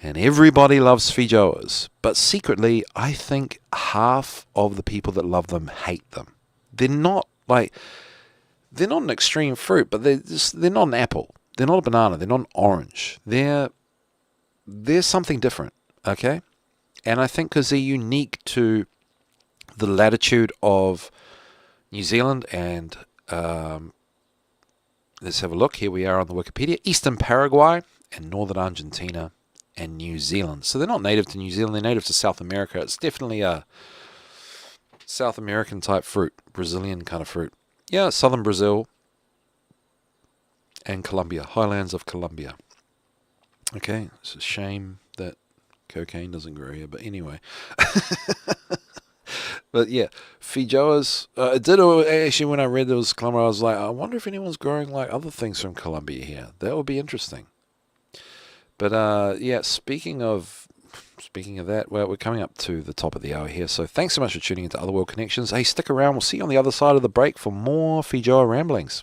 And everybody loves Fijoas. But secretly, I think half of the people that love them hate them. They're not an extreme fruit, but they're not an apple. They're not a banana. They're not an orange. They're something different, okay? And I think because they're unique to the latitude of New Zealand and let's have a look. Here we are on the Wikipedia. Eastern Paraguay and northern Argentina and New Zealand. So they're not native to New Zealand. They're native to South America. It's definitely a South American type fruit. Brazilian kind of fruit. Yeah, southern Brazil and Colombia. Highlands of Colombia. Okay, it's a shame that cocaine doesn't grow here, but anyway. But yeah, Fijoas. Actually, when I read there was Colombia, I was like, I wonder if anyone's growing like other things from Colombia here. That would be interesting. But yeah, speaking of that, well, we're coming up to the top of the hour here. So thanks so much for tuning into Otherworld Connections. Hey, stick around. We'll see you on the other side of the break for more Fijoa ramblings.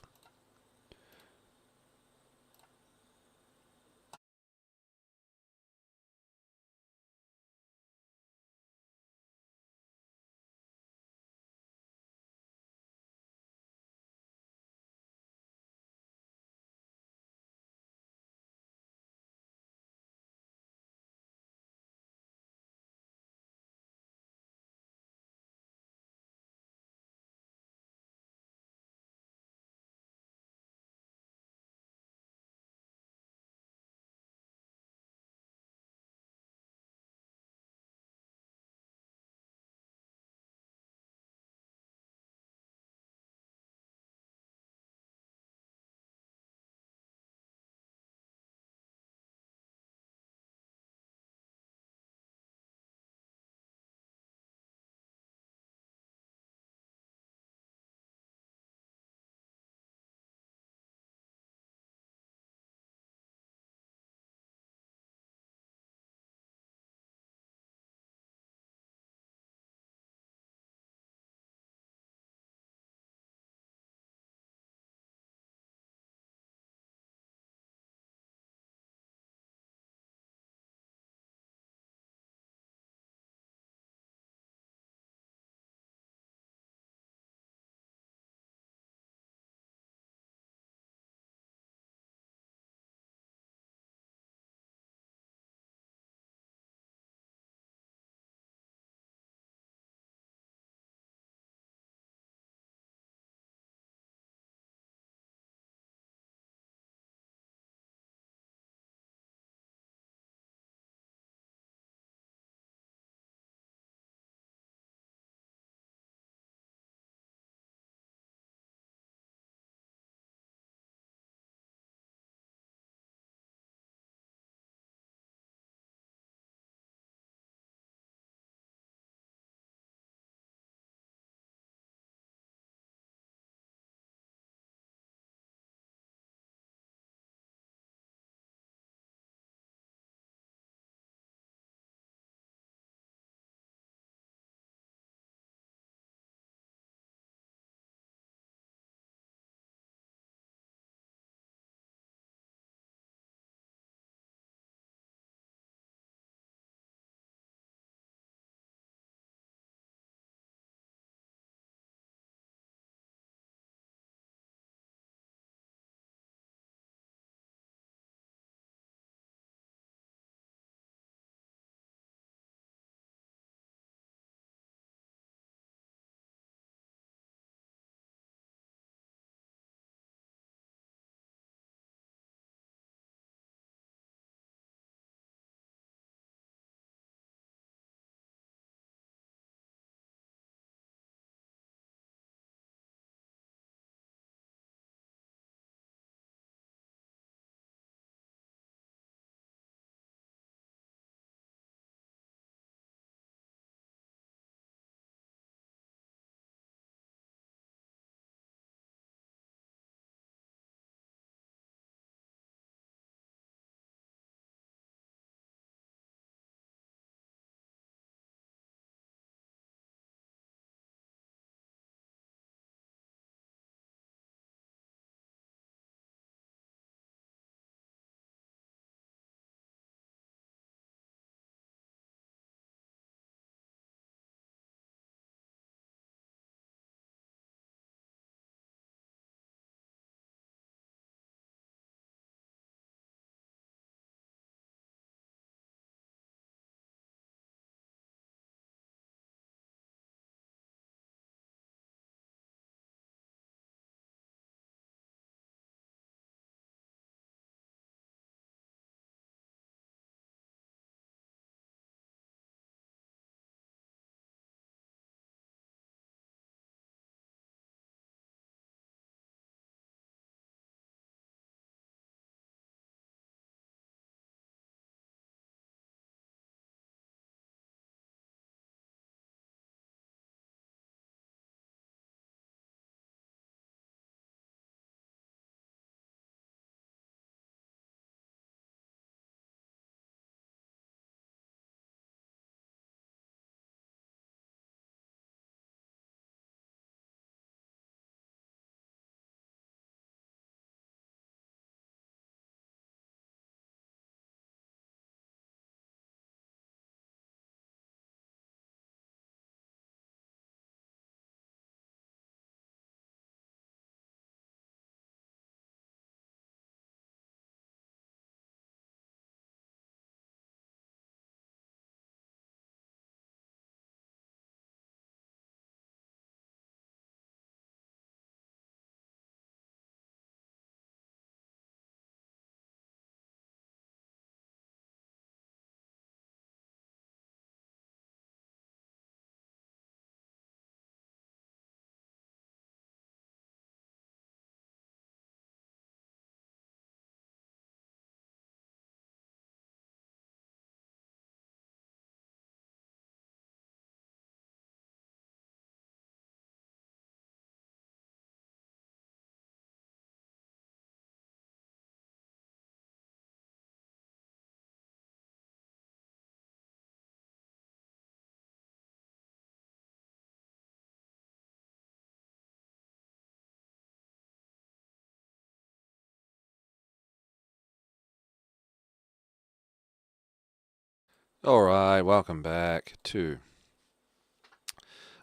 Alright, welcome back to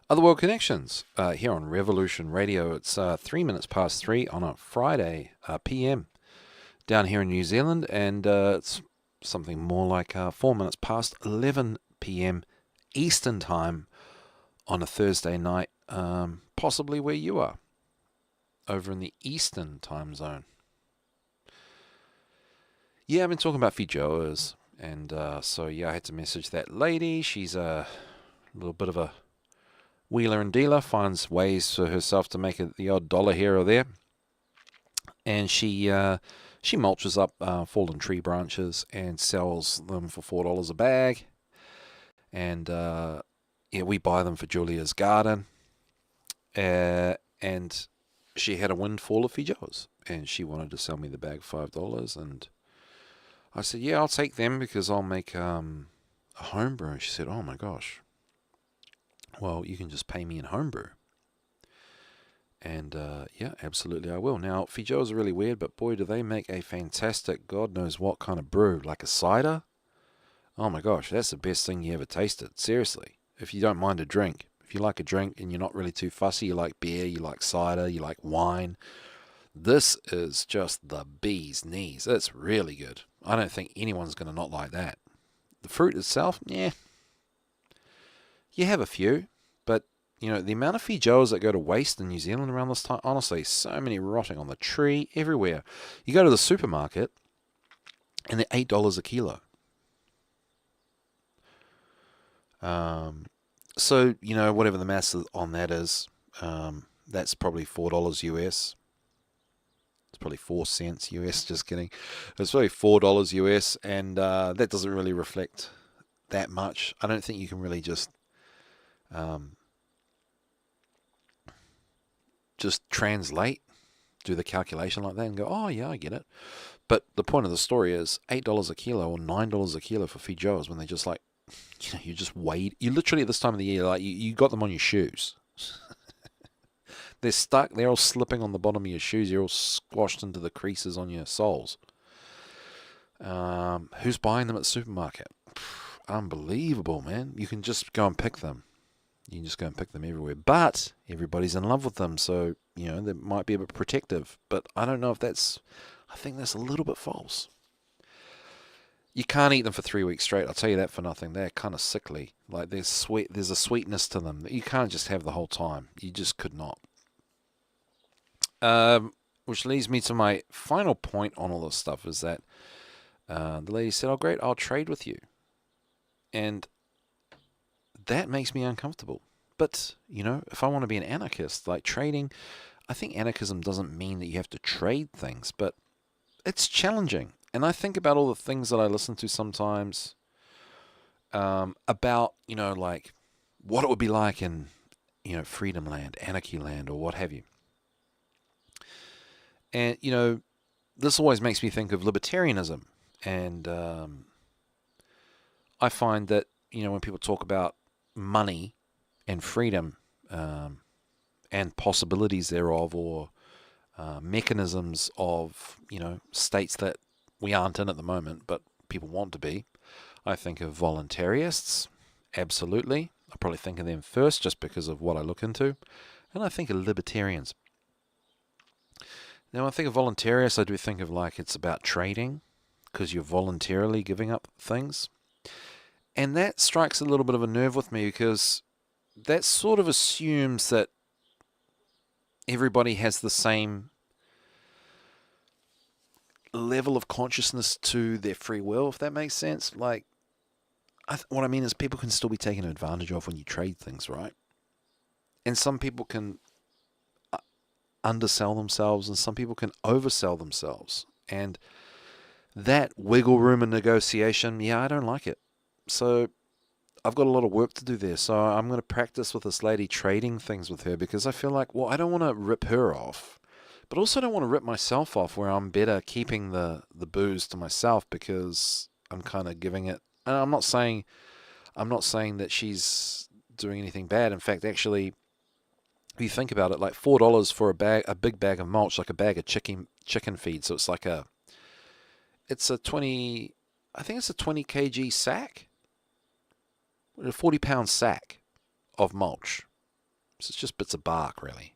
Other World Connections here on Revolution Radio. It's 3 minutes past 3 on a Friday PM down here in New Zealand, and it's something more like 4 minutes past 11 PM Eastern Time on a Thursday night, possibly where you are, over in the Eastern Time Zone. Yeah, I've been talking about feijoas, and so yeah, I had to message that lady. She's a little bit of a wheeler and dealer, finds ways for herself to make the odd dollar here or there, and she mulches up fallen tree branches and sells them for $4 a bag. And yeah, we buy them for Julia's garden. And she had a windfall of feijoas, and she wanted to sell me the bag for $5, and I said, yeah, I'll take them because I'll make a homebrew. She said, oh my gosh, well, you can just pay me in homebrew. And yeah, absolutely I will. Now, feijoas are really weird, but boy, do they make a fantastic, God knows what kind of brew. Like a cider? Oh my gosh, that's the best thing you ever tasted. Seriously, if you don't mind a drink. If you like a drink and you're not really too fussy, you like beer, you like cider, you like wine, this is just the bee's knees. It's really good. I don't think anyone's going to not like that. The fruit itself, yeah, you have a few, but you know, the amount of feijoas that go to waste in New Zealand around this time, honestly, so many rotting on the tree, everywhere. You go to the supermarket, and they're $8 a kilo. So, you know, whatever the math on that is, that's probably $4 US. It's probably 4 cents US, just kidding. It's probably $4 US, and that doesn't really reflect that much. I don't think you can really just translate, do the calculation like that and go, oh yeah, I get it. But the point of the story is $8 a kilo or $9 a kilo for feijoas when they just like, you know, you just weighed, you literally at this time of the year, like you got them on your shoes. They're stuck, they're all slipping on the bottom of your shoes, you're all squashed into the creases on your soles. Who's buying them at the supermarket? Unbelievable, man. You can just go and pick them. You can just go and pick them everywhere. But everybody's in love with them, so, you know, they might be a bit protective. But I don't know if that's, I think that's a little bit false. You can't eat them for 3 weeks straight. I'll tell you that for nothing. They're kind of sickly. Like there's a sweetness to them that you can't just have the whole time. You just could not. Which leads me to my final point on all this stuff is that the lady said, "Oh great, I'll trade with you," and that makes me uncomfortable. But you know, if I want to be an anarchist, like trading, I think anarchism doesn't mean that you have to trade things, but it's challenging. And I think about all the things that I listen to sometimes about, you know, like what it would be like in, you know, freedom land, anarchy land, or what have you. And, you know, this always makes me think of libertarianism. And I find that, you know, when people talk about money and freedom and possibilities thereof, or mechanisms of, you know, states that we aren't in at the moment, but people want to be. I think of voluntarists, absolutely. I probably think of them first just because of what I look into. And I think of libertarians. Now, when I think of voluntarists, I do think of like it's about trading, because you're voluntarily giving up things. And that strikes a little bit of a nerve with me, because that sort of assumes that everybody has the same level of consciousness to their free will, if that makes sense. Like, what I mean is people can still be taken advantage of when you trade things, right? And some people can undersell themselves, and some people can oversell themselves. And that wiggle room and negotiation, yeah, I don't like it. So I've got a lot of work to do there. So I'm going to practice with this lady trading things with her, because I feel like, well, I don't want to rip her off, but also don't want to rip myself off where I'm better keeping the booze to myself because I'm kind of giving it. And I'm not saying that she's doing anything bad. In fact, actually, if you think about it, like $4 for a big bag of mulch, like a bag of chicken feed. So it's a 20 kg sack. a 40-pound sack of mulch. So it's just bits of bark, really.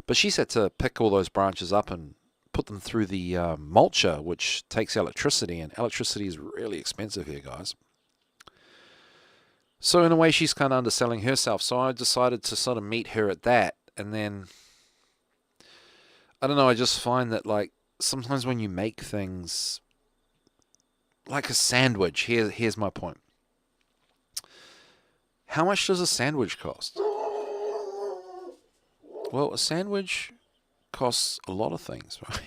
But she's had to pick all those branches up and put them through the mulcher, which takes electricity, and electricity is really expensive here, guys. So in a way, she's kind of underselling herself. So I decided to sort of meet her at that, and then I don't know. I just find that like sometimes when you make things like a sandwich, here's my point. How much does a sandwich cost? Well, a sandwich costs a lot of things, right?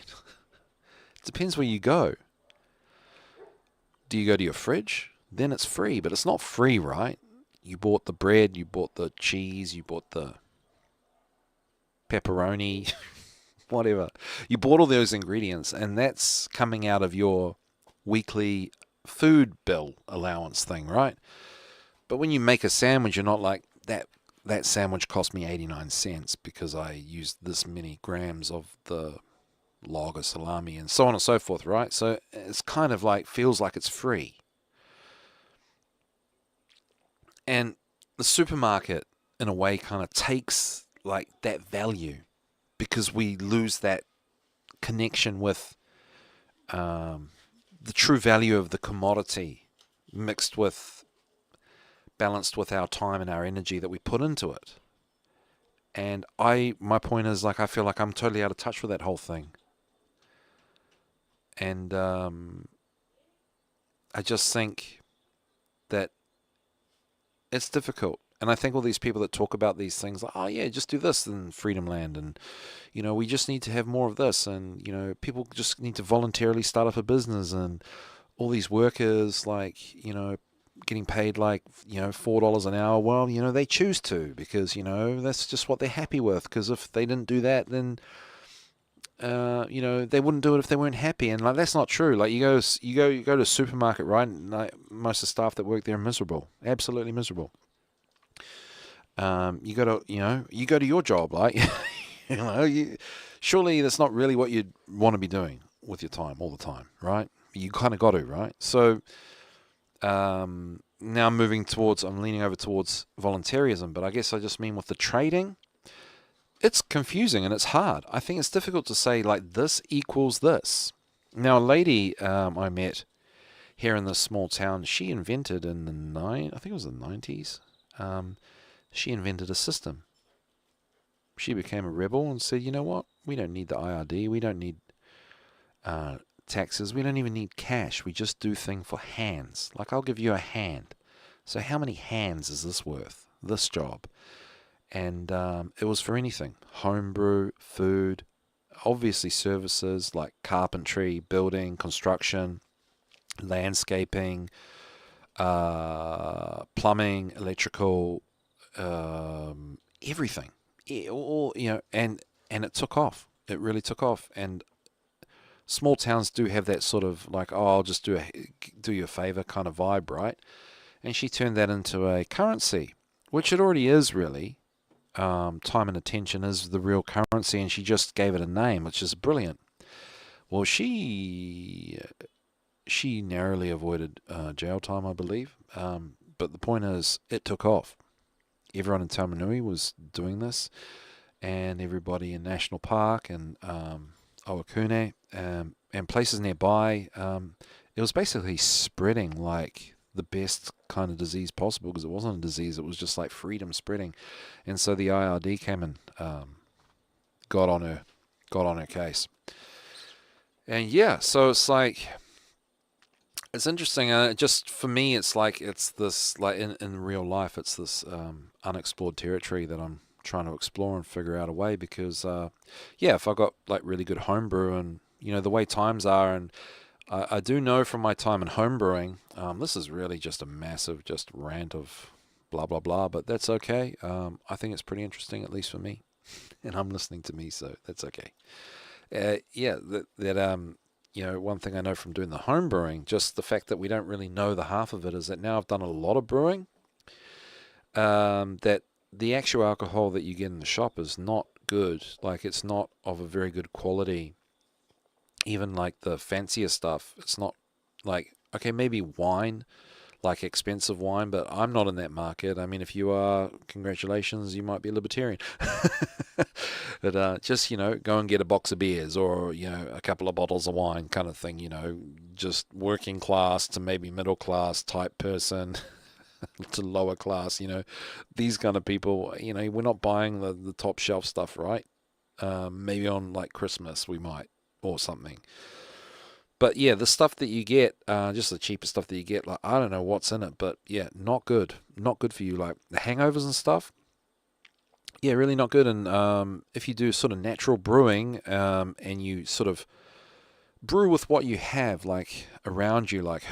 It depends where you go. Do you go to your fridge? Then it's free, but it's not free, right? You bought the bread, you bought the cheese, you bought the pepperoni, whatever. You bought all those ingredients, and that's coming out of your weekly food bill allowance thing, right? But when you make a sandwich, you're not like, that sandwich cost me 89 cents because I used this many grams of the log of salami and so on and so forth, right? So it's kind of like, feels like it's free. And the supermarket, in a way, kind of takes like that value because we lose that connection with the true value of the commodity balanced with our time and our energy that we put into it. And my point is, like, I feel like I'm totally out of touch with that whole thing. And I just think that it's difficult. And I think all these people that talk about these things, like, oh yeah, just do this in Freedom Land, and we just need to have more of this, and people just need to voluntarily start up a business, and all these workers, like, getting paid like $4 an hour. Well, they choose to because that's just what they're happy with. Because if they didn't do that, then they wouldn't do it if they weren't happy. And like that's not true. Like you go to a supermarket, right? And like, most of the staff that work there are miserable, absolutely miserable. You go to your job, like surely that's not really what you'd want to be doing with your time all the time, right? You kind of got to, right? So. Now I'm leaning over towards voluntarism, but I guess I just mean with the trading, it's confusing and it's hard. I think it's difficult to say like this equals this. Now a lady I met here in this small town, she invented I think it was the 90s, she invented a system. She became a rebel and said, you know what, we don't need the IRD, we don't need taxes, we don't even need cash, we just do thing for hands. Like I'll give you a hand, so how many hands is this worth, this job? And it was for anything, homebrew, food, obviously services like carpentry, building, construction, landscaping, plumbing, electrical, everything, all, and it took off. It really took off. And small towns do have that sort of like, oh, I'll just do you a favor kind of vibe, right? And she turned that into a currency, which it already is really. Time and attention is the real currency, and she just gave it a name, which is brilliant. Well, she narrowly avoided jail time, I believe. But the point is, it took off. Everyone in Tamanui was doing this, and everybody in National Park and Owakune and places nearby, it was basically spreading like the best kind of disease possible, because it wasn't a disease, it was just like freedom spreading. And so the IRD came and got on her case. And yeah, so it's like, it's interesting. Just for me, it's like, it's this, like in real life, it's this unexplored territory that I'm trying to explore and figure out a way, because if I got like really good homebrew, and the way times are, and I do know from my time in homebrewing, this is really just a massive just rant of blah blah blah, but that's okay. I think it's pretty interesting, at least for me, and I'm listening to me, so that's okay. One thing I know from doing the home brewing, just the fact that we don't really know the half of it, is that now I've done a lot of brewing, that the actual alcohol that you get in the shop is not good. Like, it's not of a very good quality. Even like the fancier stuff, it's not like, okay, maybe wine, like expensive wine, but I'm not in that market. I mean, if you are, congratulations, you might be a libertarian. But just, go and get a box of beers or, a couple of bottles of wine kind of thing, just working class to maybe middle class type person to lower class, these kind of people, we're not buying the top shelf stuff, right? Maybe on like Christmas we might or something. But yeah, the stuff that you get, just the cheaper stuff that you get, like I don't know what's in it, but yeah, not good, not good for you. Like the hangovers and stuff, yeah, really not good. And if you do sort of natural brewing, and you sort of brew with what you have, like around you, like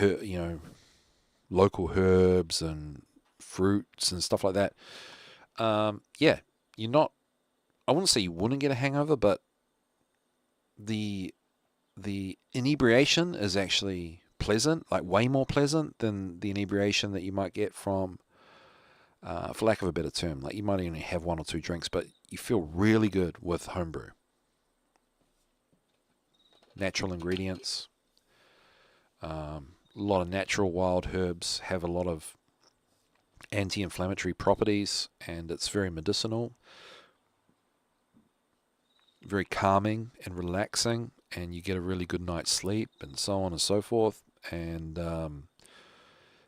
local herbs and fruits and stuff like that. Yeah, you're not. I wouldn't say you wouldn't get a hangover, but the inebriation is actually pleasant, like way more pleasant than the inebriation that you might get from, for lack of a better term, like you might only have one or two drinks, but you feel really good with homebrew. Natural ingredients, a lot of natural wild herbs, have a lot of anti-inflammatory properties, and it's very medicinal, very calming and relaxing, and you get a really good night's sleep and so on and so forth. And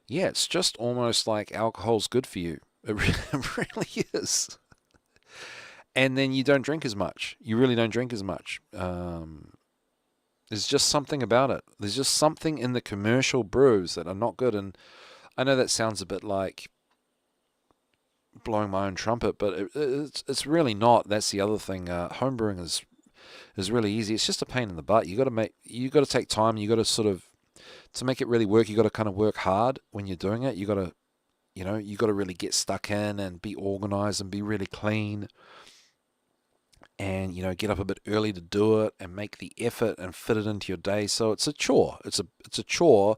yeah, it's just almost like alcohol's good for you. It really is. And then you don't drink as much. You really don't drink as much. There's just something about it. There's just something in the commercial brews that are not good. And I know that sounds a bit like blowing my own trumpet, but it's really not. That's the other thing. Homebrewing is really easy. It's just a pain in the butt. You got to take time. You got to sort of, to make it really work, you got to kind of work hard when you're doing it. You got to, really get stuck in and be organized and be really clean. And get up a bit early to do it and make the effort and fit it into your day. So it's a chore. It's a chore.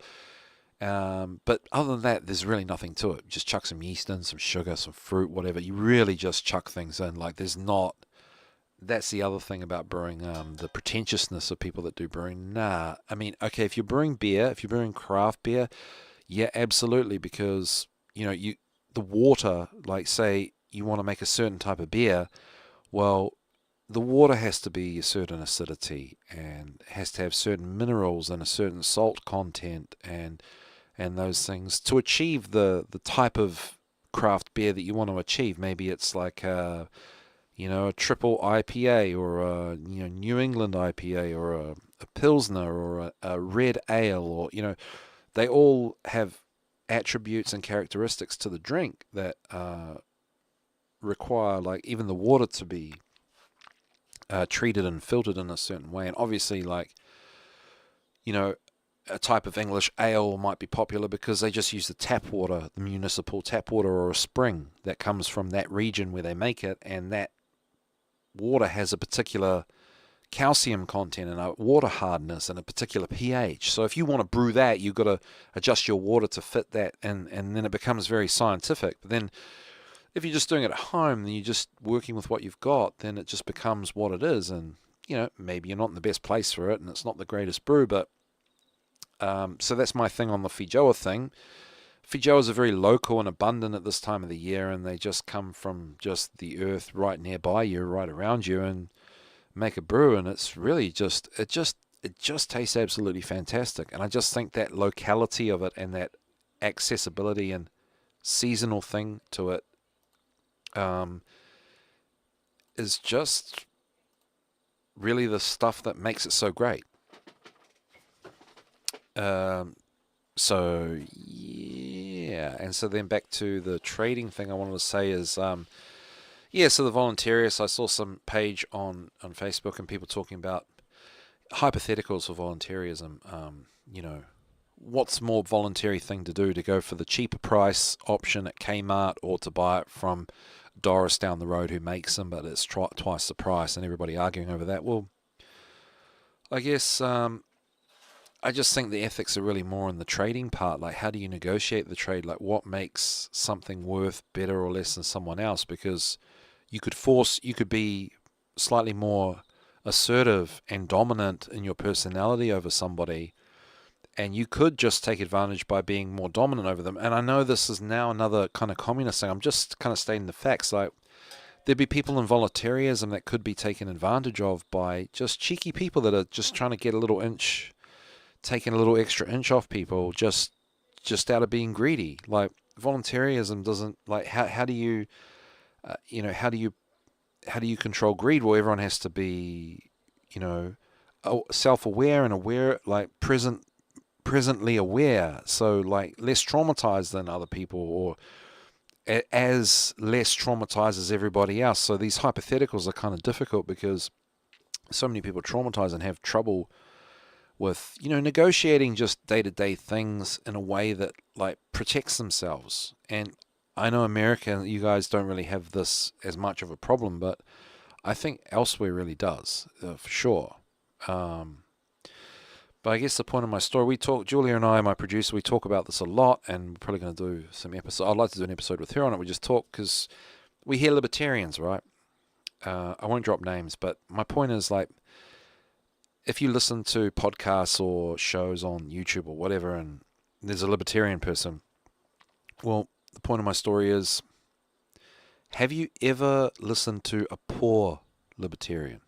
But other than that, there's really nothing to it. Just chuck some yeast in, some sugar, some fruit, whatever. You really just chuck things in. Like there's not. That's the other thing about brewing. The pretentiousness of people that do brewing. Nah, I mean, okay, if you're brewing beer, if you're brewing craft beer, yeah, absolutely, because the water. Like say you want to make a certain type of beer, well, the water has to be a certain acidity and has to have certain minerals and a certain salt content and those things to achieve the type of craft beer that you want to achieve. Maybe it's like a triple IPA or a New England IPA or a Pilsner or a red ale, or they all have attributes and characteristics to the drink that require, like, even the water to be treated and filtered in a certain way. And obviously, like, a type of English ale might be popular because they just use the tap water, the municipal tap water, or a spring that comes from that region where they make it, and that water has a particular calcium content and a water hardness and a particular pH. So if you want to brew that, you've got to adjust your water to fit that, and then it becomes very scientific. But then if you're just doing it at home, then you're just working with what you've got, then it just becomes what it is. And, maybe you're not in the best place for it and it's not the greatest brew, but so that's my thing on the Feijoa thing. Feijoas are very local and abundant at this time of the year, and they just come from just the earth right nearby you, right around you, and make a brew, and it's really it just tastes absolutely fantastic. And I just think that locality of it and that accessibility and seasonal thing to it is just really the stuff that makes it so great. So yeah, and so then back to the trading thing, I wanted to say is, so the voluntarists, I saw some page on Facebook and people talking about hypotheticals for voluntarism. What's more voluntary thing to do, to go for the cheaper price option at Kmart or to buy it from Doris down the road who makes them, but it's twice the price, and everybody arguing over that? Well, I guess I just think the ethics are really more in the trading part. Like, how do you negotiate the trade? Like, what makes something worth better or less than someone else? Because you could be slightly more assertive and dominant in your personality over somebody, And you could just take advantage by being more dominant over them. And I know this is now another kind of communist thing. I'm just kind of stating the facts. Like, there'd be people in voluntarism that could be taken advantage of by just cheeky people that are just trying to get a little inch, taking a little extra inch off people just out of being greedy. Like, voluntarism doesn't, like, how do you, how do you control greed? Well, everyone has to be, self-aware and aware, like presently aware, so like less traumatized than other people, or as less traumatized as everybody else. So these hypotheticals are kind of difficult because so many people traumatize and have trouble with negotiating just day-to-day things in a way that like protects themselves. And I know America, you guys don't really have this as much of a problem, but I think elsewhere really does, for sure. But I guess the point of my story, Julia and I, my producer, we talk about this a lot, and we're probably going to do some episodes. I'd like to do an episode with her on it. We just talk because we hear libertarians, right? I won't drop names, but my point is, like, if you listen to podcasts or shows on YouTube or whatever, and there's a libertarian person, well, the point of my story is, have you ever listened to a poor libertarian?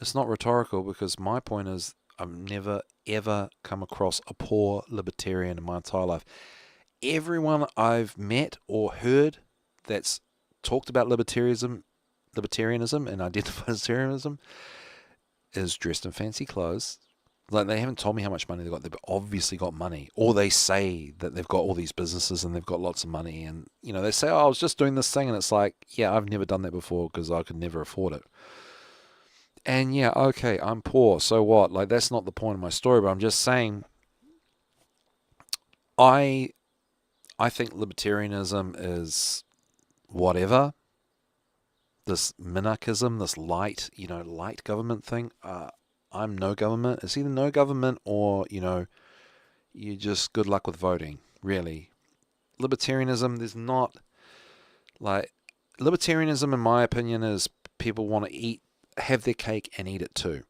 It's not rhetorical, because my point is I've never, ever come across a poor libertarian in my entire life. Everyone I've met or heard that's talked about libertarianism and identified as libertarianism is dressed in fancy clothes. Like, they haven't told me how much money they've got. They've obviously got money. Or they say that they've got all these businesses and they've got lots of money. And, they say, oh, I was just doing this thing. And it's like, yeah, I've never done that before because I could never afford it. And yeah, okay, I'm poor, so what? Like, that's not the point of my story, but I'm just saying, I think libertarianism is whatever. This minarchism, this light government thing. I'm no government. It's either no government or, you just good luck with voting, really. Libertarianism, there's not, like, libertarianism, in my opinion, is people want to have their cake and eat it too.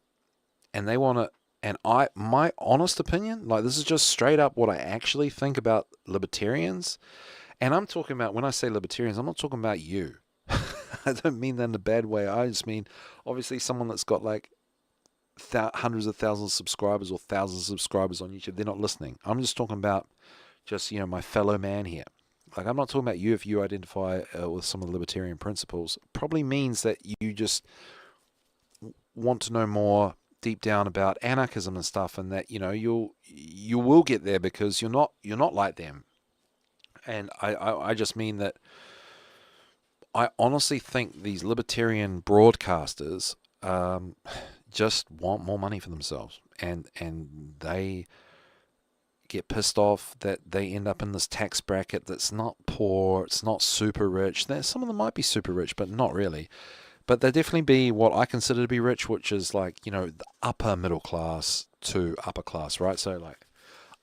And they want to, and my honest opinion, like, this is just straight up what I actually think about libertarians. And I'm talking about, when I say libertarians, I'm not talking about you. I don't mean that in a bad way. I just mean, obviously, someone that's got like hundreds of thousands of subscribers or thousands of subscribers on YouTube, they're not listening. I'm just talking about just, my fellow man here. Like, I'm not talking about you if you identify with some of the libertarian principles. Probably means that you just want to know more deep down about anarchism and stuff, and that you will get there because you're not like them. And I just mean that I honestly think these libertarian broadcasters just want more money for themselves, and they get pissed off that they end up in this tax bracket that's not poor, it's not super rich. Some of them might be super rich, but not really. But they definitely be what I consider to be rich, which is like, the upper middle class to upper class, right? So, like,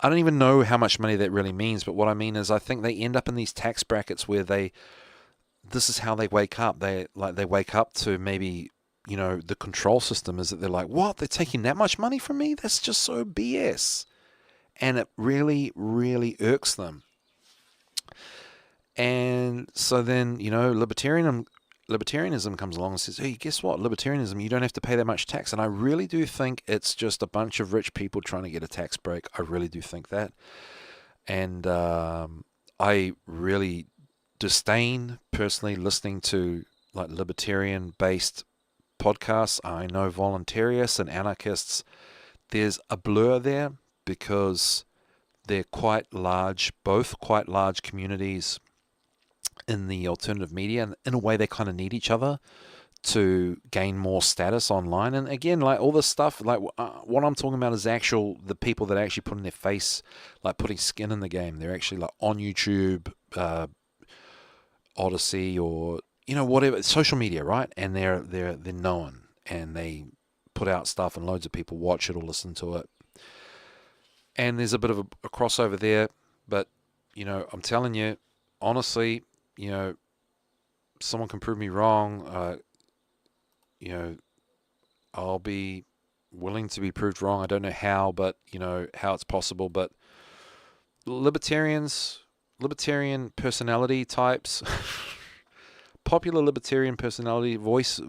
I don't even know how much money that really means, but what I mean is I think they end up in these tax brackets where this is how they wake up. They wake up to maybe, the control system is that they're like, what? They're taking that much money from me? That's just so BS. And it really, really irks them. And so then, libertarianism comes along and says, hey, guess what? Libertarianism, you don't have to pay that much tax. And I really do think it's just a bunch of rich people trying to get a tax break. I really do think that. And I really disdain, personally, listening to like libertarian-based podcasts. I know voluntarists and anarchists, there's a blur there because they're both quite large communities in the alternative media, and in a way they kind of need each other to gain more status online. And again, like, all this stuff, like, what I'm talking about is the people that actually put in their face, like putting skin in the game. They're actually like on YouTube, Odyssey, or whatever, social media, right? And they're known, and they put out stuff and loads of people watch it or listen to it. And there's a bit of a crossover there, but I'm telling you, honestly, someone can prove me wrong. I'll be willing to be proved wrong. I don't know how, but how it's possible. But libertarian personality types, popular libertarian personality voice,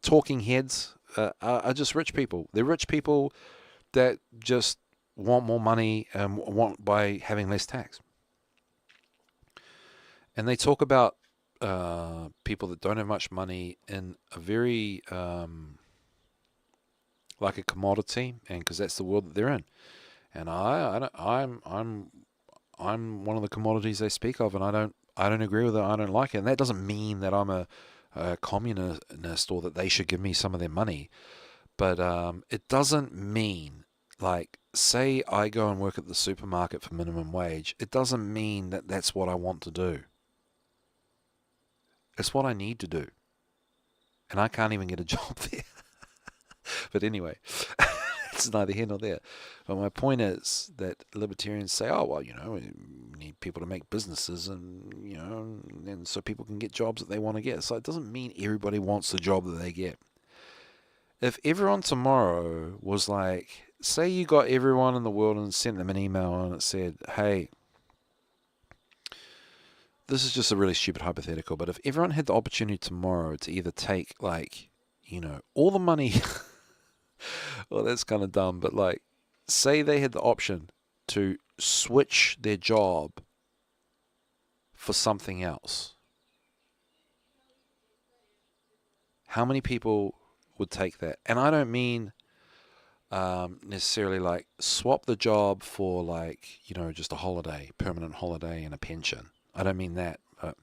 talking heads are just rich people. They're rich people that just want more money and want by having less tax. And they talk about people that don't have much money in a very like a commodity, and because that's the world that they're in. And I'm one of the commodities they speak of, and I don't agree with it. I don't like it, and that doesn't mean that I'm a communist or that they should give me some of their money. But it doesn't mean, like, say I go and work at the supermarket for minimum wage. It doesn't mean that that's what I want to do. It's what I need to do, and I can't even get a job there. But anyway, it's neither here nor there. But my point is that libertarians say, oh, well, we need people to make businesses and, and so people can get jobs that they want to get. So it doesn't mean everybody wants the job that they get. If everyone tomorrow was like, say you got everyone in the world and sent them an email and it said, hey, this is just a really stupid hypothetical, but if everyone had the opportunity tomorrow to either take, like, all the money, well, that's kind of dumb, but like, say they had the option to switch their job for something else, how many people would take that? And I don't mean necessarily like swap the job for like, just a holiday, permanent holiday and a pension. I don't mean that. But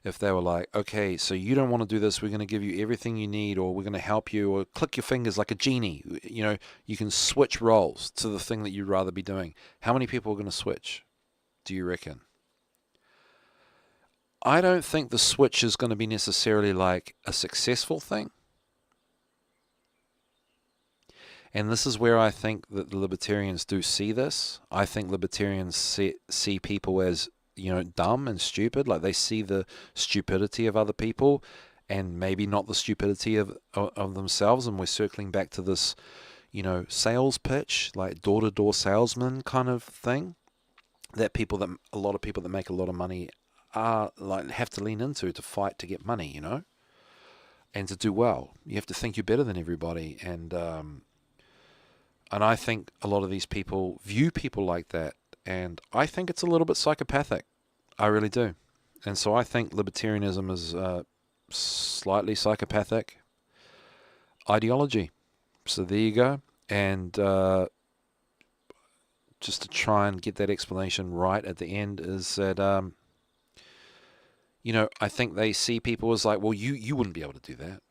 if they were like, okay, so you don't want to do this, we're going to give you everything you need, or we're going to help you, or click your fingers like a genie. You can switch roles to the thing that you'd rather be doing. How many people are going to switch, do you reckon? I don't think the switch is going to be necessarily like a successful thing. And this is where I think that the libertarians do see this. I think libertarians see people as, dumb and stupid. Like they see the stupidity of other people and maybe not the stupidity of themselves. And we're circling back to this, sales pitch, like door-to-door salesman kind of thing that a lot of people that make a lot of money are like have to lean into to fight to get money, and to do well. You have to think you're better than everybody. And I think a lot of these people view people like that, and I think it's a little bit psychopathic. I really do. And so I think libertarianism is slightly psychopathic ideology. So there you go. And just to try and get that explanation right at the end is that, I think they see people as like, well, you wouldn't be able to do that.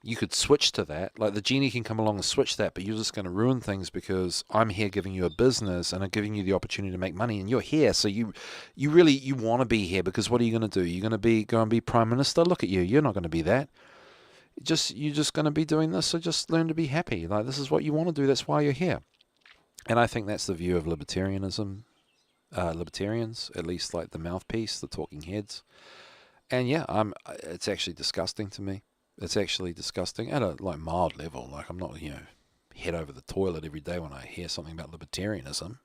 You could switch to that. Like the genie can come along and switch that, but you're just going to ruin things because I'm here giving you a business and I'm giving you the opportunity to make money, and you're here. So you want to be here because what are you going to do? You're going to go and be prime minister? Look at you. You're not going to be that. You're just going to be doing this. So just learn to be happy. Like this is what you want to do. That's why you're here. And I think that's the view of libertarianism. Libertarians, at least like the mouthpiece, the talking heads. And yeah, it's actually disgusting to me. It's actually disgusting at a like mild level. Like I'm not, head over the toilet every day when I hear something about libertarianism.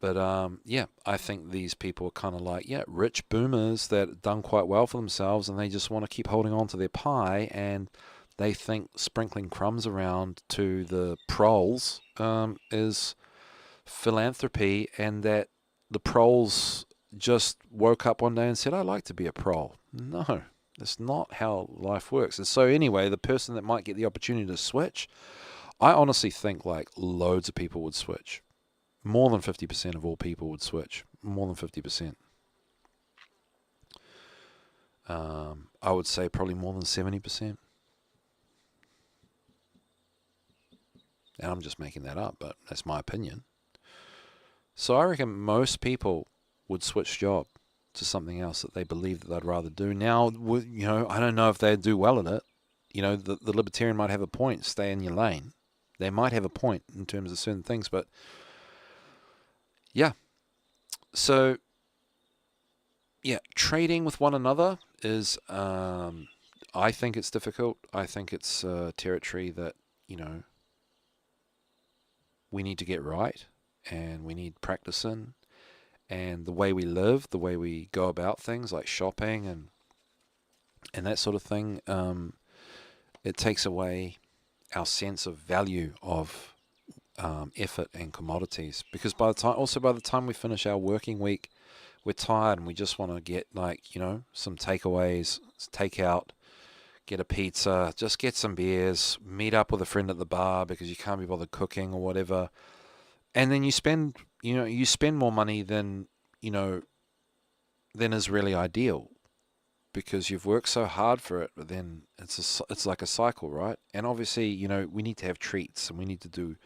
But yeah, I think these people are kind of like, rich boomers that done quite well for themselves, and they just want to keep holding on to their pie, and they think sprinkling crumbs around to the proles is philanthropy, and that the proles just woke up one day and said, I'd like to be a prole. No. That's not how life works. And so anyway, the person that might get the opportunity to switch, I honestly think like loads of people would switch. More than 50% of all people would switch. More than 50%. I would say probably more than 70%. And I'm just making that up, but that's my opinion. So I reckon most people would switch job to something else that they believe that they'd rather do. Now, I don't know if they'd do well at it. The libertarian might have a point, stay in your lane. They might have a point in terms of certain things, but yeah. So, yeah, trading with one another is, I think it's difficult. I think it's territory that, we need to get right, and we need practice in, and the way we live, the way we go about things like shopping and that sort of thing, it takes away our sense of value of effort and commodities, because by the time we finish our working week, we're tired and we just want to get some takeaways, takeout, get a pizza, just get some beers, meet up with a friend at the bar because you can't be bothered cooking or whatever, and then you spend more money than is really ideal, because you've worked so hard for it. But then it's like a cycle, right? And obviously, we need to have treats, and we need to do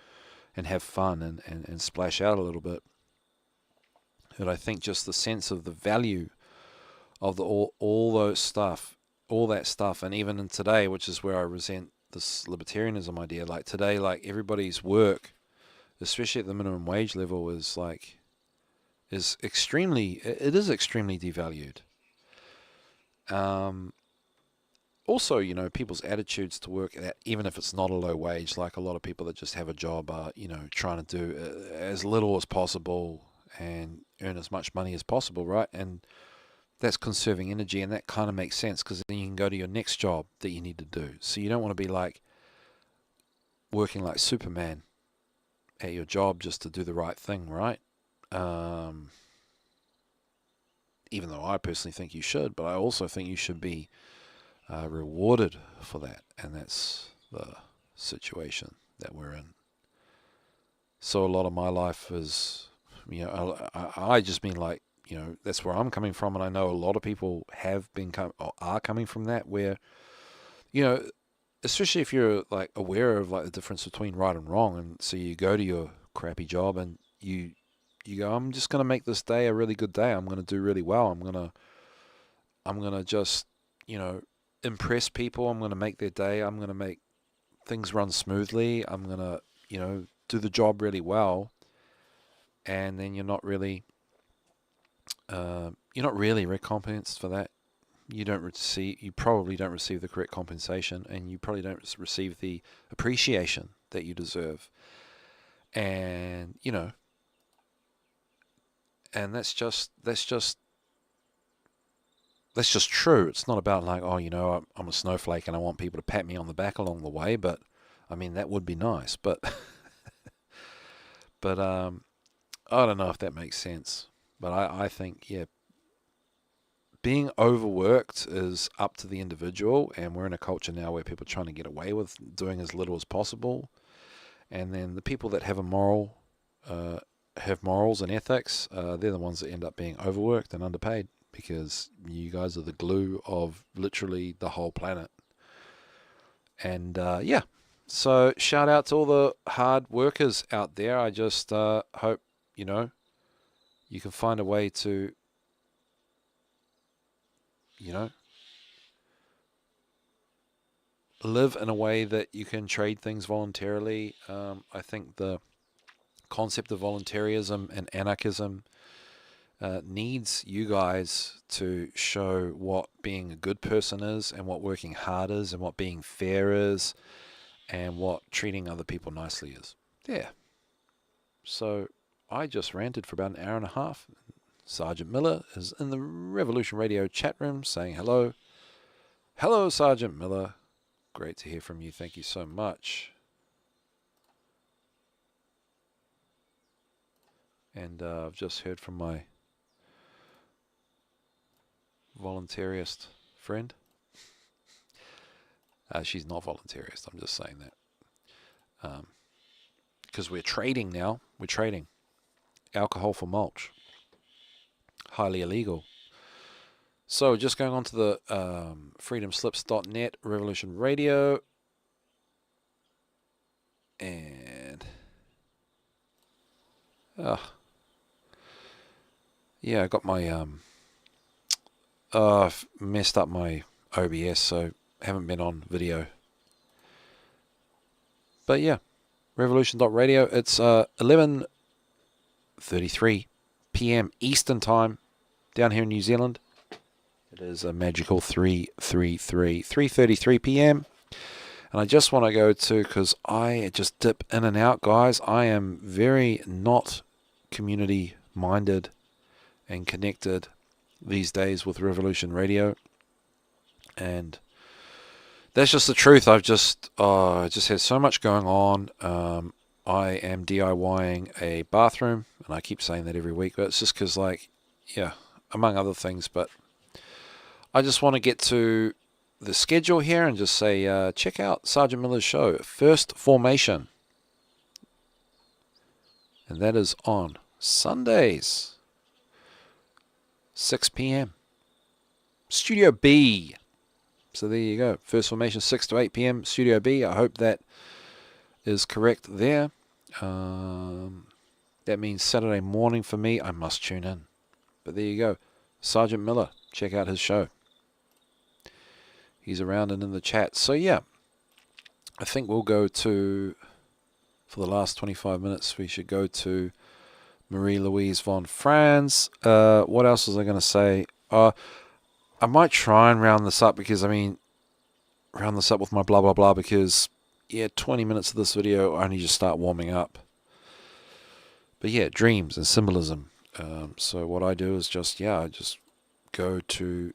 and have fun and splash out a little bit. But I think just the sense of the value of all that stuff, and even in today, which is where I resent this libertarianism idea. Like today, like everybody's work, especially at the minimum wage level, is extremely devalued. Also, people's attitudes to work, even if it's not a low wage, like a lot of people that just have a job are, trying to do as little as possible and earn as much money as possible, right? And that's conserving energy, and that kind of makes sense, because then you can go to your next job that you need to do. So you don't want to be like working like Superman at your job just to do the right thing, right? Even though I personally think you should, but I also think you should be rewarded for that, and that's the situation that we're in. So a lot of my life is, I just mean like, that's where I'm coming from, and I know a lot of people are coming from that, where, especially if you're like aware of like the difference between right and wrong, and so you go to your crappy job and you go, I'm just gonna make this day a really good day. I'm gonna do really well. I'm gonna just impress people. I'm gonna make their day. I'm gonna make things run smoothly. I'm gonna do the job really well. And then you're not really recompensed for that. You probably don't receive the correct compensation, and you probably don't receive the appreciation that you deserve. And and that's just true. It's not about like, I'm a snowflake and I want people to pat me on the back along the way, but I mean, that would be nice, but but I don't know if that makes sense. But I think, yeah, being overworked is up to the individual, and we're in a culture now where people are trying to get away with doing as little as possible. And then the people that have have morals and ethics, they're the ones that end up being overworked and underpaid, because you guys are the glue of literally the whole planet. And yeah, so shout out to all the hard workers out there. I just hope you can find a way to live in a way that you can trade things voluntarily. I think the concept of voluntarism and anarchism needs you guys to show what being a good person is, and what working hard is, and what being fair is, and what treating other people nicely is. Yeah. So I just ranted for about an hour and a half. Sergeant Miller is in the Revolution Radio chat room saying hello. Hello, Sergeant Miller. Great to hear from you. Thank you so much. And I've just heard from my voluntarist friend. She's not voluntarist. I'm just saying that. Because we're trading now. We're trading alcohol for mulch. Highly illegal. So just going on to the freedomslips.net Revolution Radio. And yeah, I got my messed up my OBS, so haven't been on video. But yeah, revolution.radio. It's 11:33 p.m. Eastern Time down here in New Zealand. It is a magical 3:33 p.m. And I just want to go to, because I just dip in and out, guys. I am very not community minded and connected these days with Revolution Radio, and that's just the truth. I've just had so much going on. I am DIYing a bathroom, and I keep saying that every week, but it's just because, like, yeah, among other things. But I just want to get to the schedule here and just say, check out Sergeant Miller's show, First Formation, and that is on Sundays, 6 p.m. Studio B. So there you go. First Formation, 6 to 8 p.m. Studio B. I hope that is correct there. That means Saturday morning for me. I must tune in. But there you go. Sergeant Miller. Check out his show. He's around and in the chat. So yeah, I think we'll go to, for the last 25 minutes, we should go to Marie-Louise von Franz. What else was I going to say? I might try and round this up because, round this up with my blah, blah, blah, because, yeah, 20 minutes of this video, I only just start warming up. But yeah, dreams and symbolism. So what I do is I just go to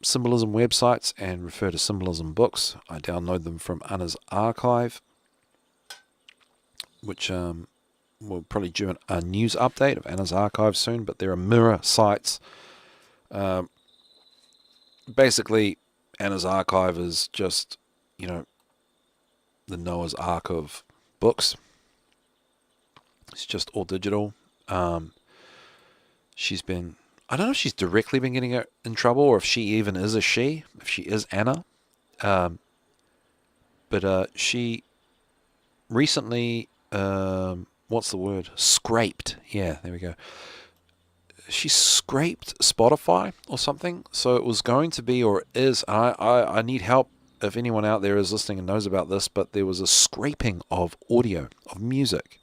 symbolism websites and refer to symbolism books. I download them from Anna's archive, which we'll probably do a news update of Anna's archive soon, but there are mirror sites. Basically, Anna's archive is just, the Noah's Ark of books. It's just all digital. She's been, I don't know if she's directly been getting in trouble or if she even is a she, if she is Anna. But she recently, what's the word? Scraped. Yeah, there we go. She scraped Spotify or something. So it was going to be, or it is, I need help if anyone out there is listening and knows about this, but there was a scraping of audio, of music.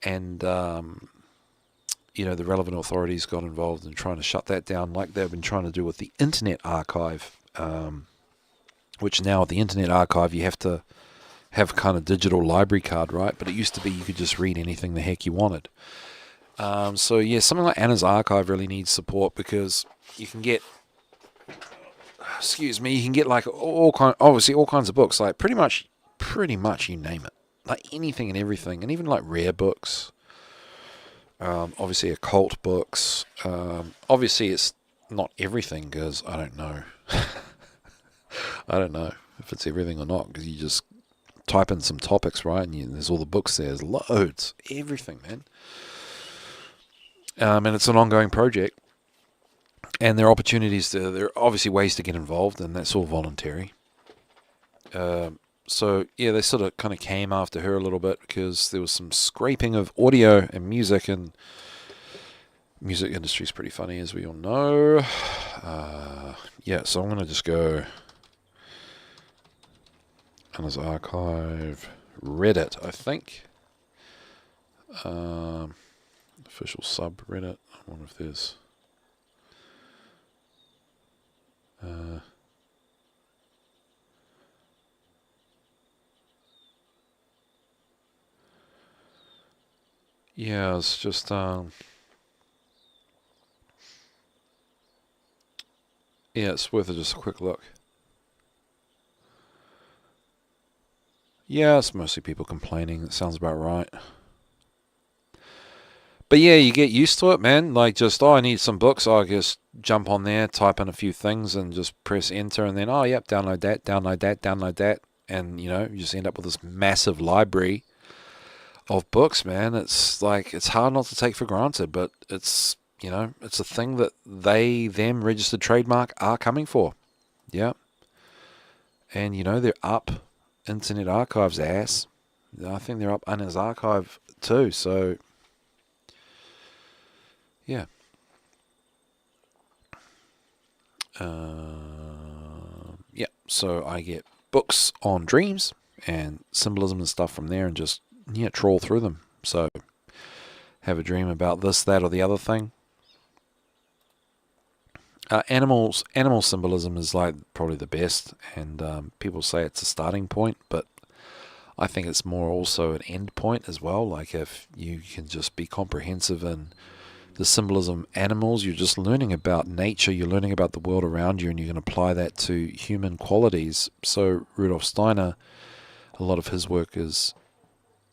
And, the relevant authorities got involved in trying to shut that down, like they've been trying to do with the Internet Archive, which now at the Internet Archive you have to have kind of digital library card, right? But it used to be you could just read anything the heck you wanted. So yeah, something like Anna's archive really needs support because you can get, like all kinds of books, like pretty much you name it, like anything and everything, and even like rare books. Obviously occult books. Obviously it's not everything because I don't know. I don't know if it's everything or not because you just type in some topics, right? And there's all the books there. There's loads. Everything, man. And it's an ongoing project. And there are opportunities. There are obviously ways to get involved, and that's all voluntary. So, yeah, they sort of kind of came after her a little bit because there was some scraping of audio and music, and music industry is pretty funny, as we all know. So I'm going to just go Anna's archive, Reddit, I think. Official subreddit. I wonder if there's... yeah, it's just... it's worth just a quick look. Yeah, it's mostly people complaining. That sounds about right. But yeah, you get used to it, man. Like just, I need some books. I just jump on there, type in a few things and just press enter. And then, yep, download that. And, you just end up with this massive library of books, man. It's like, it's hard not to take for granted, but it's, it's a thing that them registered trademark are coming for. Yeah. And, they're up Internet Archive's ass. I think they're up Anna's archive too. So, yeah. So I get books on dreams and symbolism and stuff from there and just, trawl through them. So, have a dream about this, that, or the other thing. Animal symbolism is like probably the best, and people say it's a starting point, but I think it's more also an end point as well. Like if you can just be comprehensive in the symbolism of animals, you're just learning about nature, you're learning about the world around you, and you can apply that to human qualities. So Rudolf Steiner, a lot of his work is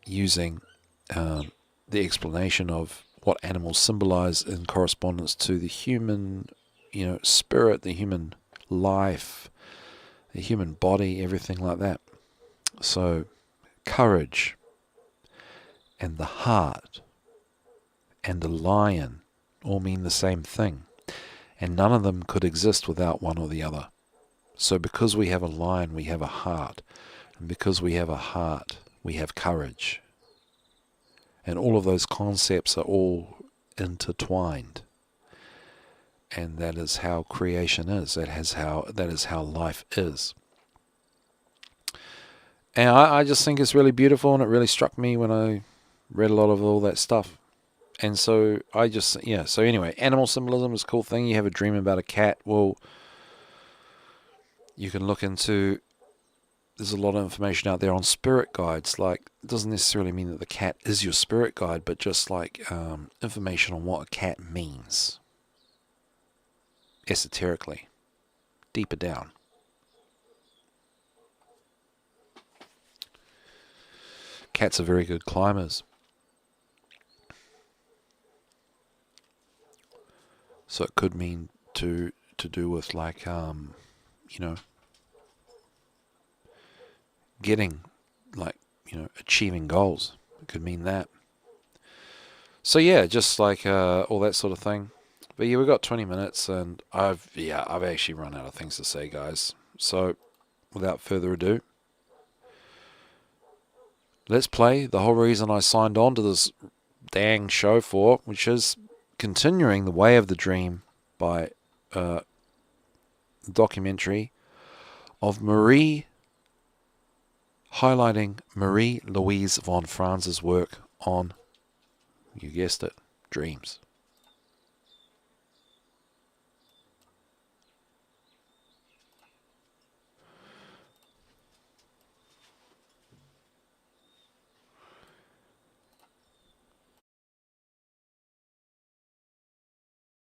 using the explanation of what animals symbolize in correspondence to the human, spirit, the human life, the human body, everything like that. So courage and the heart and the lion all mean the same thing, and none of them could exist without one or the other. So because we have a lion, we have a heart, and because we have a heart, we have courage, and all of those concepts are all intertwined, and that is how creation is. That is how life is. And I just think it's really beautiful, and it really struck me when I read a lot of all that stuff. And so so anyway, animal symbolism is a cool thing. You have a dream about a cat, well, you can look into, there's a lot of information out there on spirit guides. Like, it doesn't necessarily mean that the cat is your spirit guide, but just like information on what a cat means, esoterically, deeper down. Cats are very good climbers. So it could mean to do with like, getting, like, achieving goals. It could mean that. So yeah, just like all that sort of thing. But yeah, we've got 20 minutes, and I've actually run out of things to say, guys. So without further ado, let's play the whole reason I signed on to this dang show for, which is continuing The Way of the Dream by the documentary of highlighting Marie Louise von Franz's work on, you guessed it, dreams.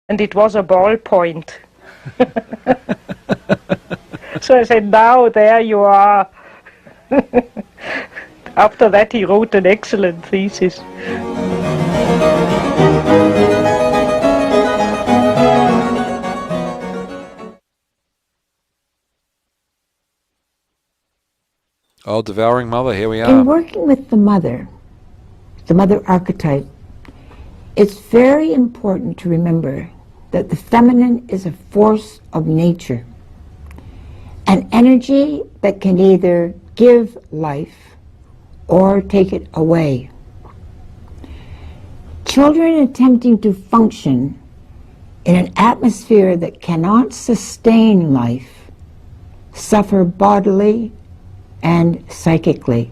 And it was a ballpoint. So I said, now there you are. After that he wrote an excellent thesis. Oh, Devouring Mother, here we are. In working with the mother archetype, it's very important to remember that the feminine is a force of nature, an energy that can either give life or take it away. Children attempting to function in an atmosphere that cannot sustain life suffer bodily and psychically.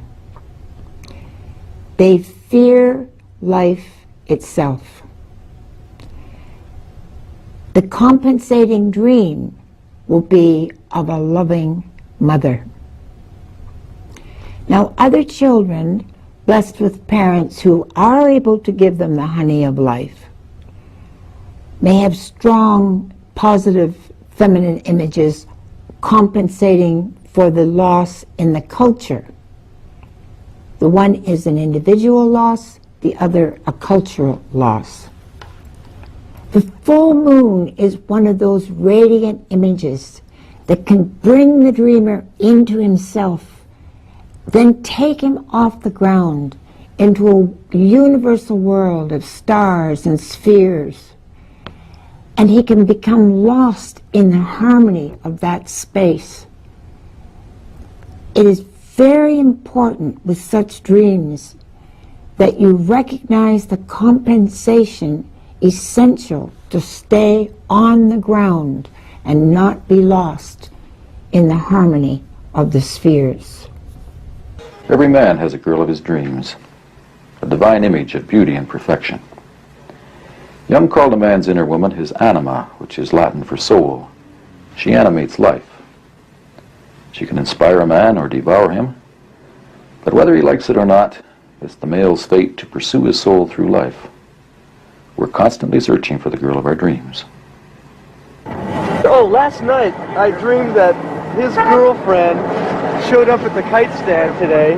They fear life itself. The compensating dream will be of a loving mother. Now, other children blessed with parents who are able to give them the honey of life may have strong, positive feminine images compensating for the loss in the culture. The one is an individual loss, the other a cultural loss. The full moon is one of those radiant images that can bring the dreamer into himself, then take him off the ground into a universal world of stars and spheres, and he can become lost in the harmony of that space. It is very important with such dreams that you recognize the compensation essential to stay on the ground and not be lost in the harmony of the spheres. Every man has a girl of his dreams, a divine image of beauty and perfection. Jung called a man's inner woman his anima, which is Latin for soul. She animates life. She can inspire a man or devour him, but whether he likes it or not, it's the male's fate to pursue his soul through life. We're constantly searching for the girl of our dreams. Oh, last night I dreamed that his girlfriend showed up at the kite stand today,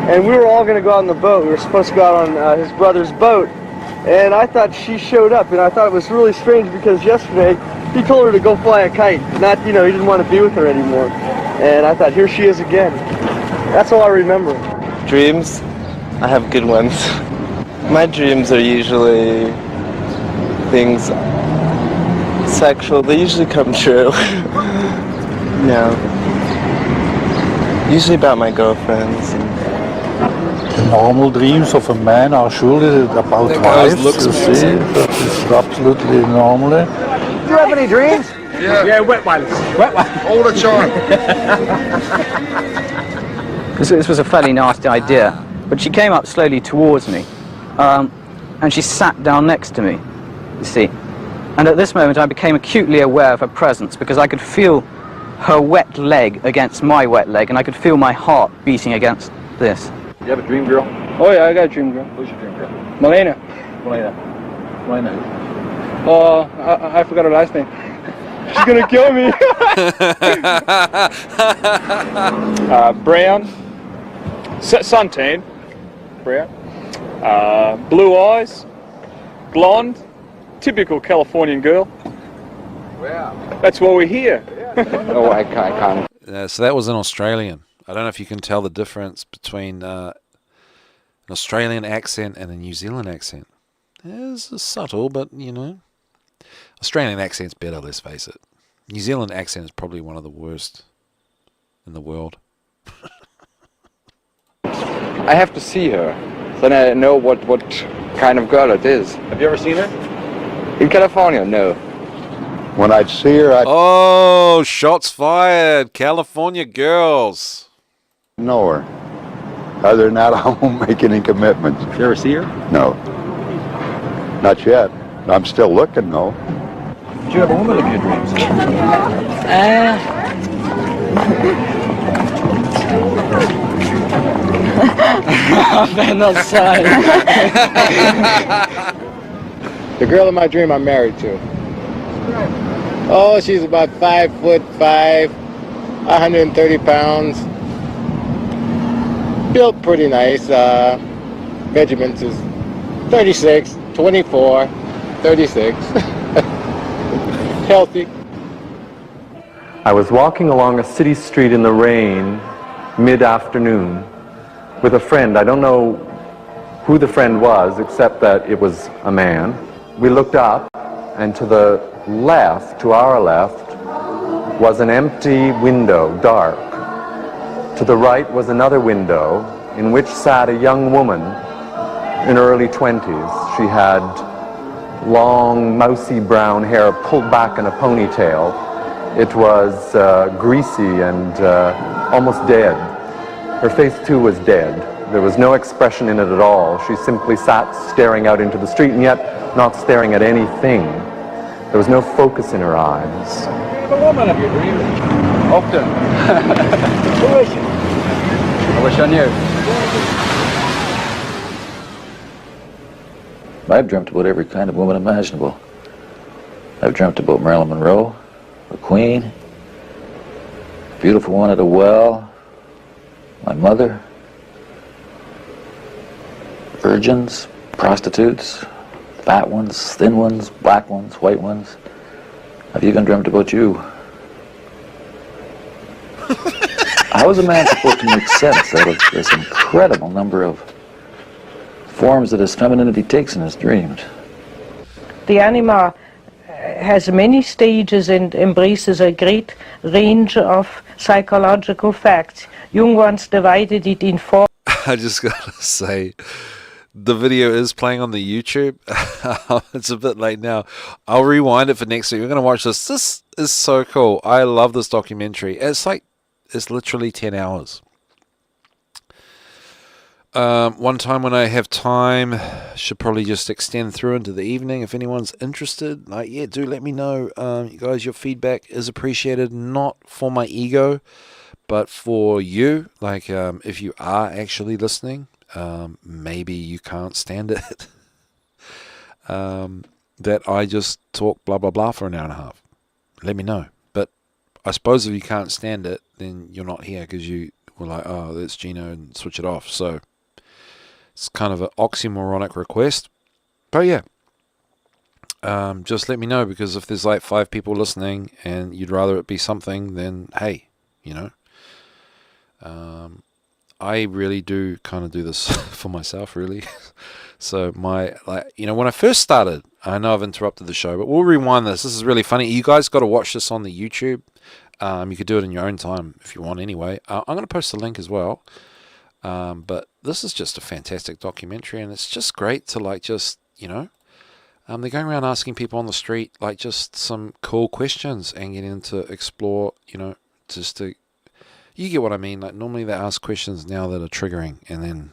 and we were all going to go out on the boat. We were supposed to go out on his brother's boat, and I thought she showed up, and I thought it was really strange because yesterday he told her to go fly a kite. Not, he didn't want to be with her anymore. And I thought, here she is again. That's all I remember. Dreams? I have good ones. My dreams are usually things sexual. They usually come true. Usually about my girlfriends. The normal dreams of a man are surely about wives, you see. That is absolutely normal. Do you have any dreams? Yeah, wet ones. Wet ones. All the time. This was a fairly nasty idea, but she came up slowly towards me, and she sat down next to me, you see. And at this moment I became acutely aware of her presence because I could feel her wet leg against my wet leg, and I could feel my heart beating against this. Do you have a dream girl? Oh yeah, I got a dream girl. Who's your dream girl? Malena. Malena who? Oh, I forgot her last name. She's gonna kill me. Brown. Suntan. Brown. Blue eyes. Blonde. Typical Californian girl. Wow. That's why we're here. Oh, I can't. So that was an Australian. I don't know if you can tell the difference between an Australian accent and a New Zealand accent. It's subtle, but Australian accent's better, let's face it. New Zealand accent is probably one of the worst in the world. I have to see her, then I know what kind of girl it is. Have you ever seen her? In California, no. When I'd see her, I'd Oh, shots fired. California girls. know her. Other than that, I won't make any commitments. Did you ever see her? No. Not yet. I'm still looking, though. Did you have a woman of your dreams? I'm not sorry. The girl in my dream I'm married to. Oh, she's about 5'5", 130 pounds. Built pretty nice. Measurements is 36, 24, 36. Healthy. I was walking along a city street in the rain, mid-afternoon, with a friend. I don't know who the friend was, except that it was a man. We looked up, and to the left, to our left, was an empty window, dark. To the right was another window in which sat a young woman in her early 20s. She had long, mousy brown hair pulled back in a ponytail. It was greasy and almost dead. Her face, too, was dead. There was no expression in it at all. She simply sat staring out into the street, and yet not staring at anything. There was no focus in her eyes. The woman of your dreams. Often. Who is she? I wish I knew. I've dreamt about every kind of woman imaginable. I've dreamt about Marilyn Monroe, the Queen, beautiful one at a well, my mother, virgins, prostitutes, fat ones, thin ones, black ones, white ones. I've even dreamt about you. How is a man supposed to make sense out of this incredible number of forms that his femininity takes in his dreams? The anima has many stages and embraces a great range of psychological facts. Jung once divided it in four. I just gotta say, the video is playing on the YouTube. It's a bit late now. I'll rewind it for next week. We're gonna watch this. This is so cool. I love this documentary. It's literally 10 hours. One time when I have time, should probably just extend through into the evening. If anyone's interested, like, yeah, do let me know. You guys, your feedback is appreciated, not for my ego, but for you. Like, if you are actually listening, maybe you can't stand it. That I just talk blah, blah, blah for an hour and a half. Let me know. But I suppose if you can't stand it, then you're not here because you were like, oh, that's Gino, and switch it off. So it's kind of an oxymoronic request. But yeah, just let me know, because if there's like 5 people listening and you'd rather it be something, then hey, you know. I really do kind of do this for myself, really. So when I first started, I know I've interrupted the show, but we'll rewind this. This is really funny. You guys got to watch this on the YouTube. You could do it in your own time if you want anyway. I'm going to post the link as well. But this is just a fantastic documentary, and it's just great to they're going around asking people on the street just some cool questions and getting to explore, you get what I mean. Like, normally they ask questions now that are triggering, and then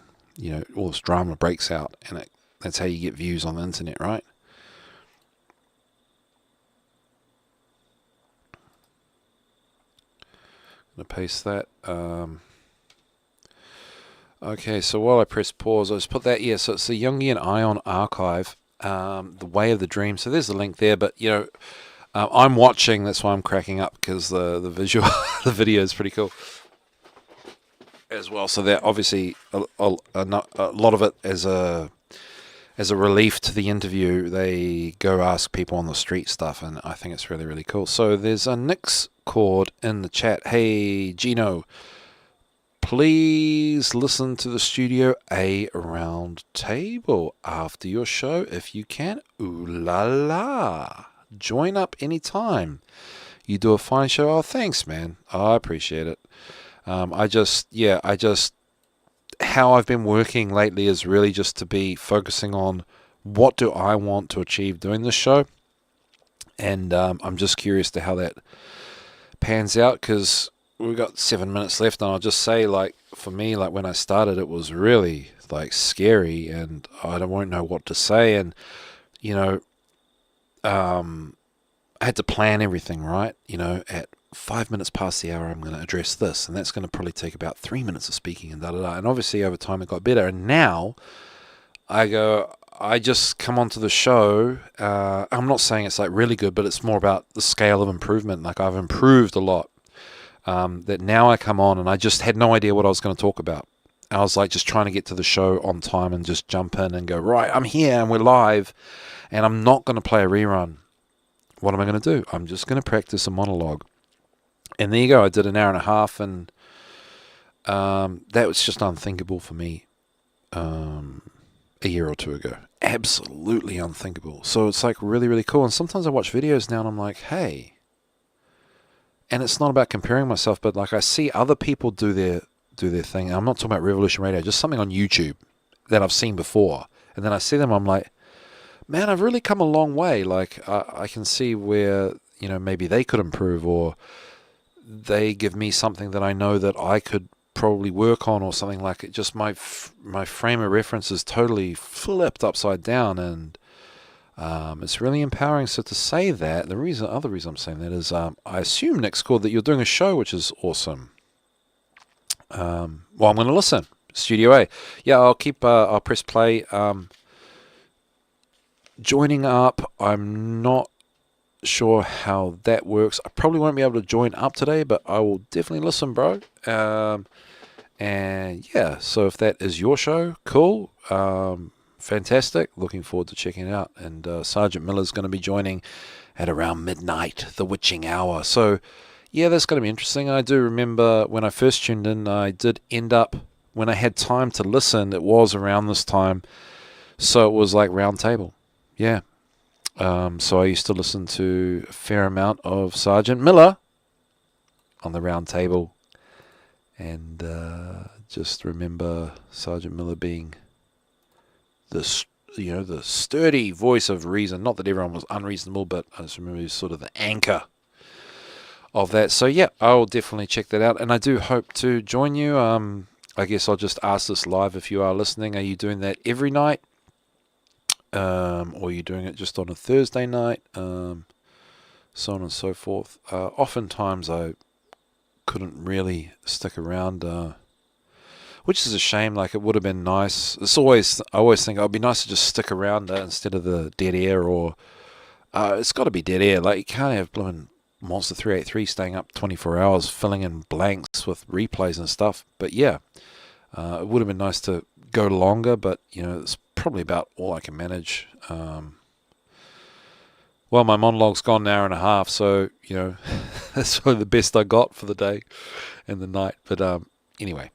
all this drama breaks out, and that's how you get views on the internet, right? I'm going to paste that. Okay, so while I press pause, I'll just put that, so it's the Jungian Ion Archive, The Way of the Dream. So there's the link there, but, I'm watching, that's why I'm cracking up, because the visual, the video is pretty cool as well. So that obviously a lot of it as a relief to the interview, they go ask people on the street stuff, and I think it's really, really cool. So there's a Nick's chord in the chat. Hey, Gino, please listen to the Studio A round table after your show if you can. Ooh la la. Join up anytime. You do a fine show. Oh, thanks, man. I appreciate it. How I've been working lately is really just to be focusing on what do I want to achieve doing this show. And I'm just curious to how that pans out, because we've got 7 minutes left, and I'll just say, for me, when I started, it was really scary, and I won't know what to say, and I had to plan everything, right? At 5 minutes past the hour, I'm going to address this, and that's going to probably take about 3 minutes of speaking, and da-da-da. And obviously, over time, it got better. And now, I just come onto the show. I'm not saying it's really good, but it's more about the scale of improvement. I've improved a lot. That now I come on, and I just had no idea what I was going to talk about. I was just trying to get to the show on time and just jump in and go, right, I'm here and we're live, and I'm not going to play a rerun. What am I going to do? I'm just going to practice a monologue. And there you go. I did an hour and a half, and that was just unthinkable for me a year or two ago. Absolutely unthinkable. So it's really, really cool. And sometimes I watch videos now, and I'm like, hey. And it's not about comparing myself, but I see other people do their thing. And I'm not talking about Revolution Radio, just something on YouTube that I've seen before. And then I see them, I'm like, man, I've really come a long way. I can see where, maybe they could improve, or they give me something that I know that I could probably work on, or something like it. Just my frame of reference is totally flipped upside down, and it's really empowering. So to say that, other reason I'm saying that is, I assume, Nick's called, that you're doing a show, which is awesome. Well, I'm going to listen. Studio A. Yeah, I'll press play. Joining up, I'm not sure how that works. I probably won't be able to join up today, but I will definitely listen, bro. And yeah, so if that is your show, cool. Fantastic. Looking forward to checking it out. And Sergeant Miller's going to be joining at around midnight, the witching hour. So yeah, that's going to be interesting. I do remember when I first tuned in, I did end up, when I had time to listen, it was around this time. So it was round table. Yeah. So I used to listen to a fair amount of Sergeant Miller on the round table, and just remember Sergeant Miller being the sturdy voice of reason. Not that everyone was unreasonable, but I just remember he was sort of the anchor of that. So yeah, I'll definitely check that out, and I do hope to join you. I guess I'll just ask this live if you are listening. Are you doing that every night? Or are you doing it just on a Thursday night? So on and so forth. Oftentimes I couldn't really stick around, which is a shame. Like, it would have been nice. I always think it'd be nice to just stick around instead of the dead air, or it's got to be dead air. Like, you can't have blooming Monster 383 staying up 24 hours filling in blanks with replays and stuff. But yeah, it would have been nice to go longer, but it's probably about all I can manage. Well, my monologue's gone an hour and a half, so that's probably the best I got for the day and the night. But anyway,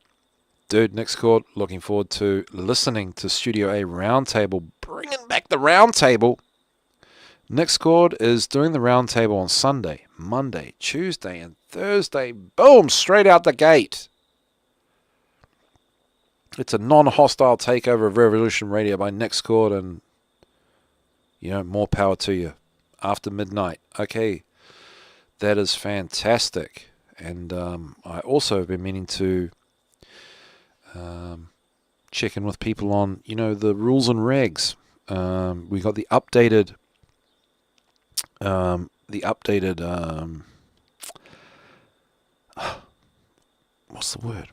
dude, next chord, looking forward to listening to Studio A Roundtable, bringing back the Roundtable. Next chord is doing the Roundtable on Sunday, Monday, Tuesday, and Thursday. Boom, straight out the gate. It's a non-hostile takeover of Revolution Radio by Next Chord, and more power to you. After midnight. Okay, that is fantastic. And I also have been meaning to check in with people on, the rules and regs. We got the updated what's the word?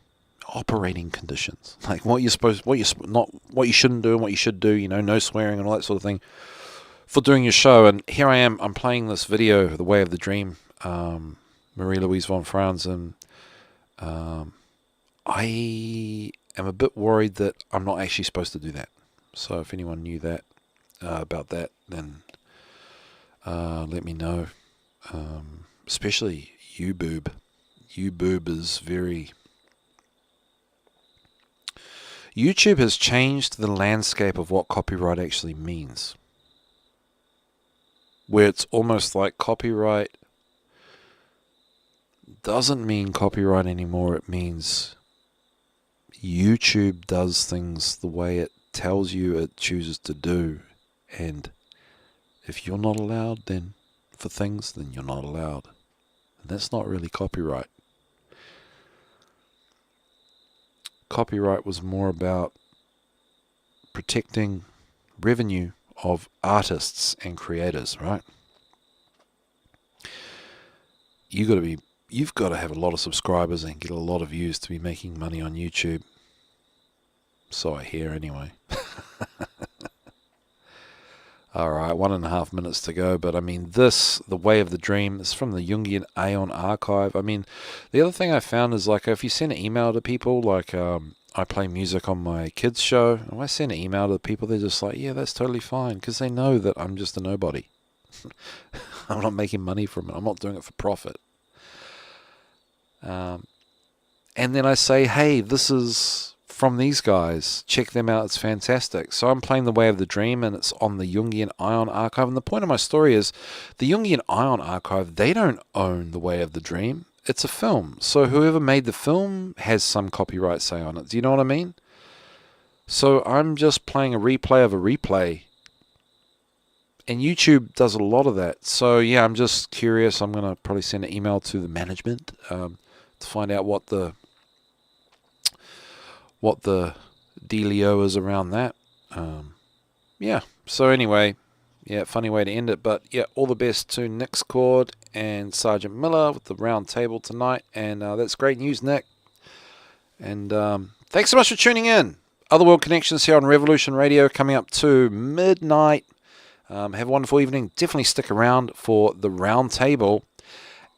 Operating conditions. Like what you shouldn't do and what you should do, no swearing and all that sort of thing for doing your show. And here I am, I'm playing this video, The Way of the Dream, Marie-Louise von Franz, and I am a bit worried that I'm not actually supposed to do that. So if anyone knew that about that, then let me know. Especially YouBoob. YouBoob is very... YouTube has changed the landscape of what copyright actually means. Where it's almost like copyright doesn't mean copyright anymore. It means YouTube does things the way it tells you it chooses to do. And if you're not allowed then for things, then you're not allowed. And that's not really copyright. Copyright was more about protecting revenue of artists and creators, right? You've got to have a lot of subscribers and get a lot of views to be making money on YouTube. So I hear anyway. Alright, 1.5 minutes to go, but I mean The Way of the Dream is from the Jungian Aeon archive. I mean, the other thing I found is, like, if you send an email to people, like, I play music on my kids' show, and when I send an email to people, they're just like, yeah, that's totally fine, because they know that I'm just a nobody. I'm not making money from it. I'm not doing it for profit. And then I say, hey, this is from these guys. Check them out. It's fantastic. So I'm playing The Way of the Dream, and it's on the Jungian Aeon archive. And the point of my story is the Jungian Aeon archive, they don't own The Way of the Dream. It's a film. So whoever made the film has some copyright say on it. Do you know what I mean? So I'm just playing a replay of a replay. And YouTube does a lot of that. So yeah, I'm just curious. I'm going to probably send an email to the management to find out what the dealio is around that. Yeah, so anyway, yeah, funny way to end it, but yeah, all the best to Nick's Chord and Sergeant Miller with the round table tonight, and that's great news, Nick. And thanks so much for tuning in. Otherworld Connections here on Revolution Radio, coming up to midnight. Have a wonderful evening. Definitely stick around for the round table.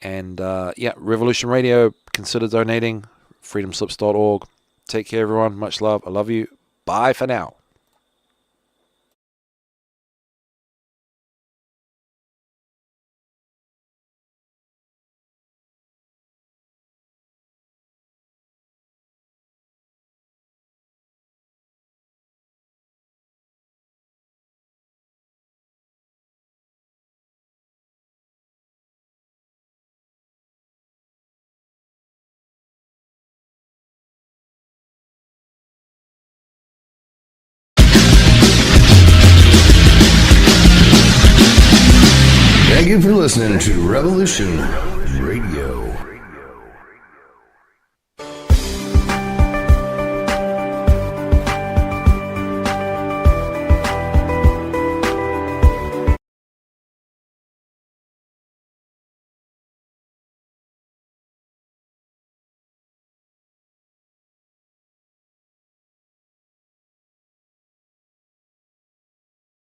And yeah, Revolution Radio, consider donating, freedomslips.org. Take care, everyone. Much love. I love you. Bye for now. Thank you for listening to Revolution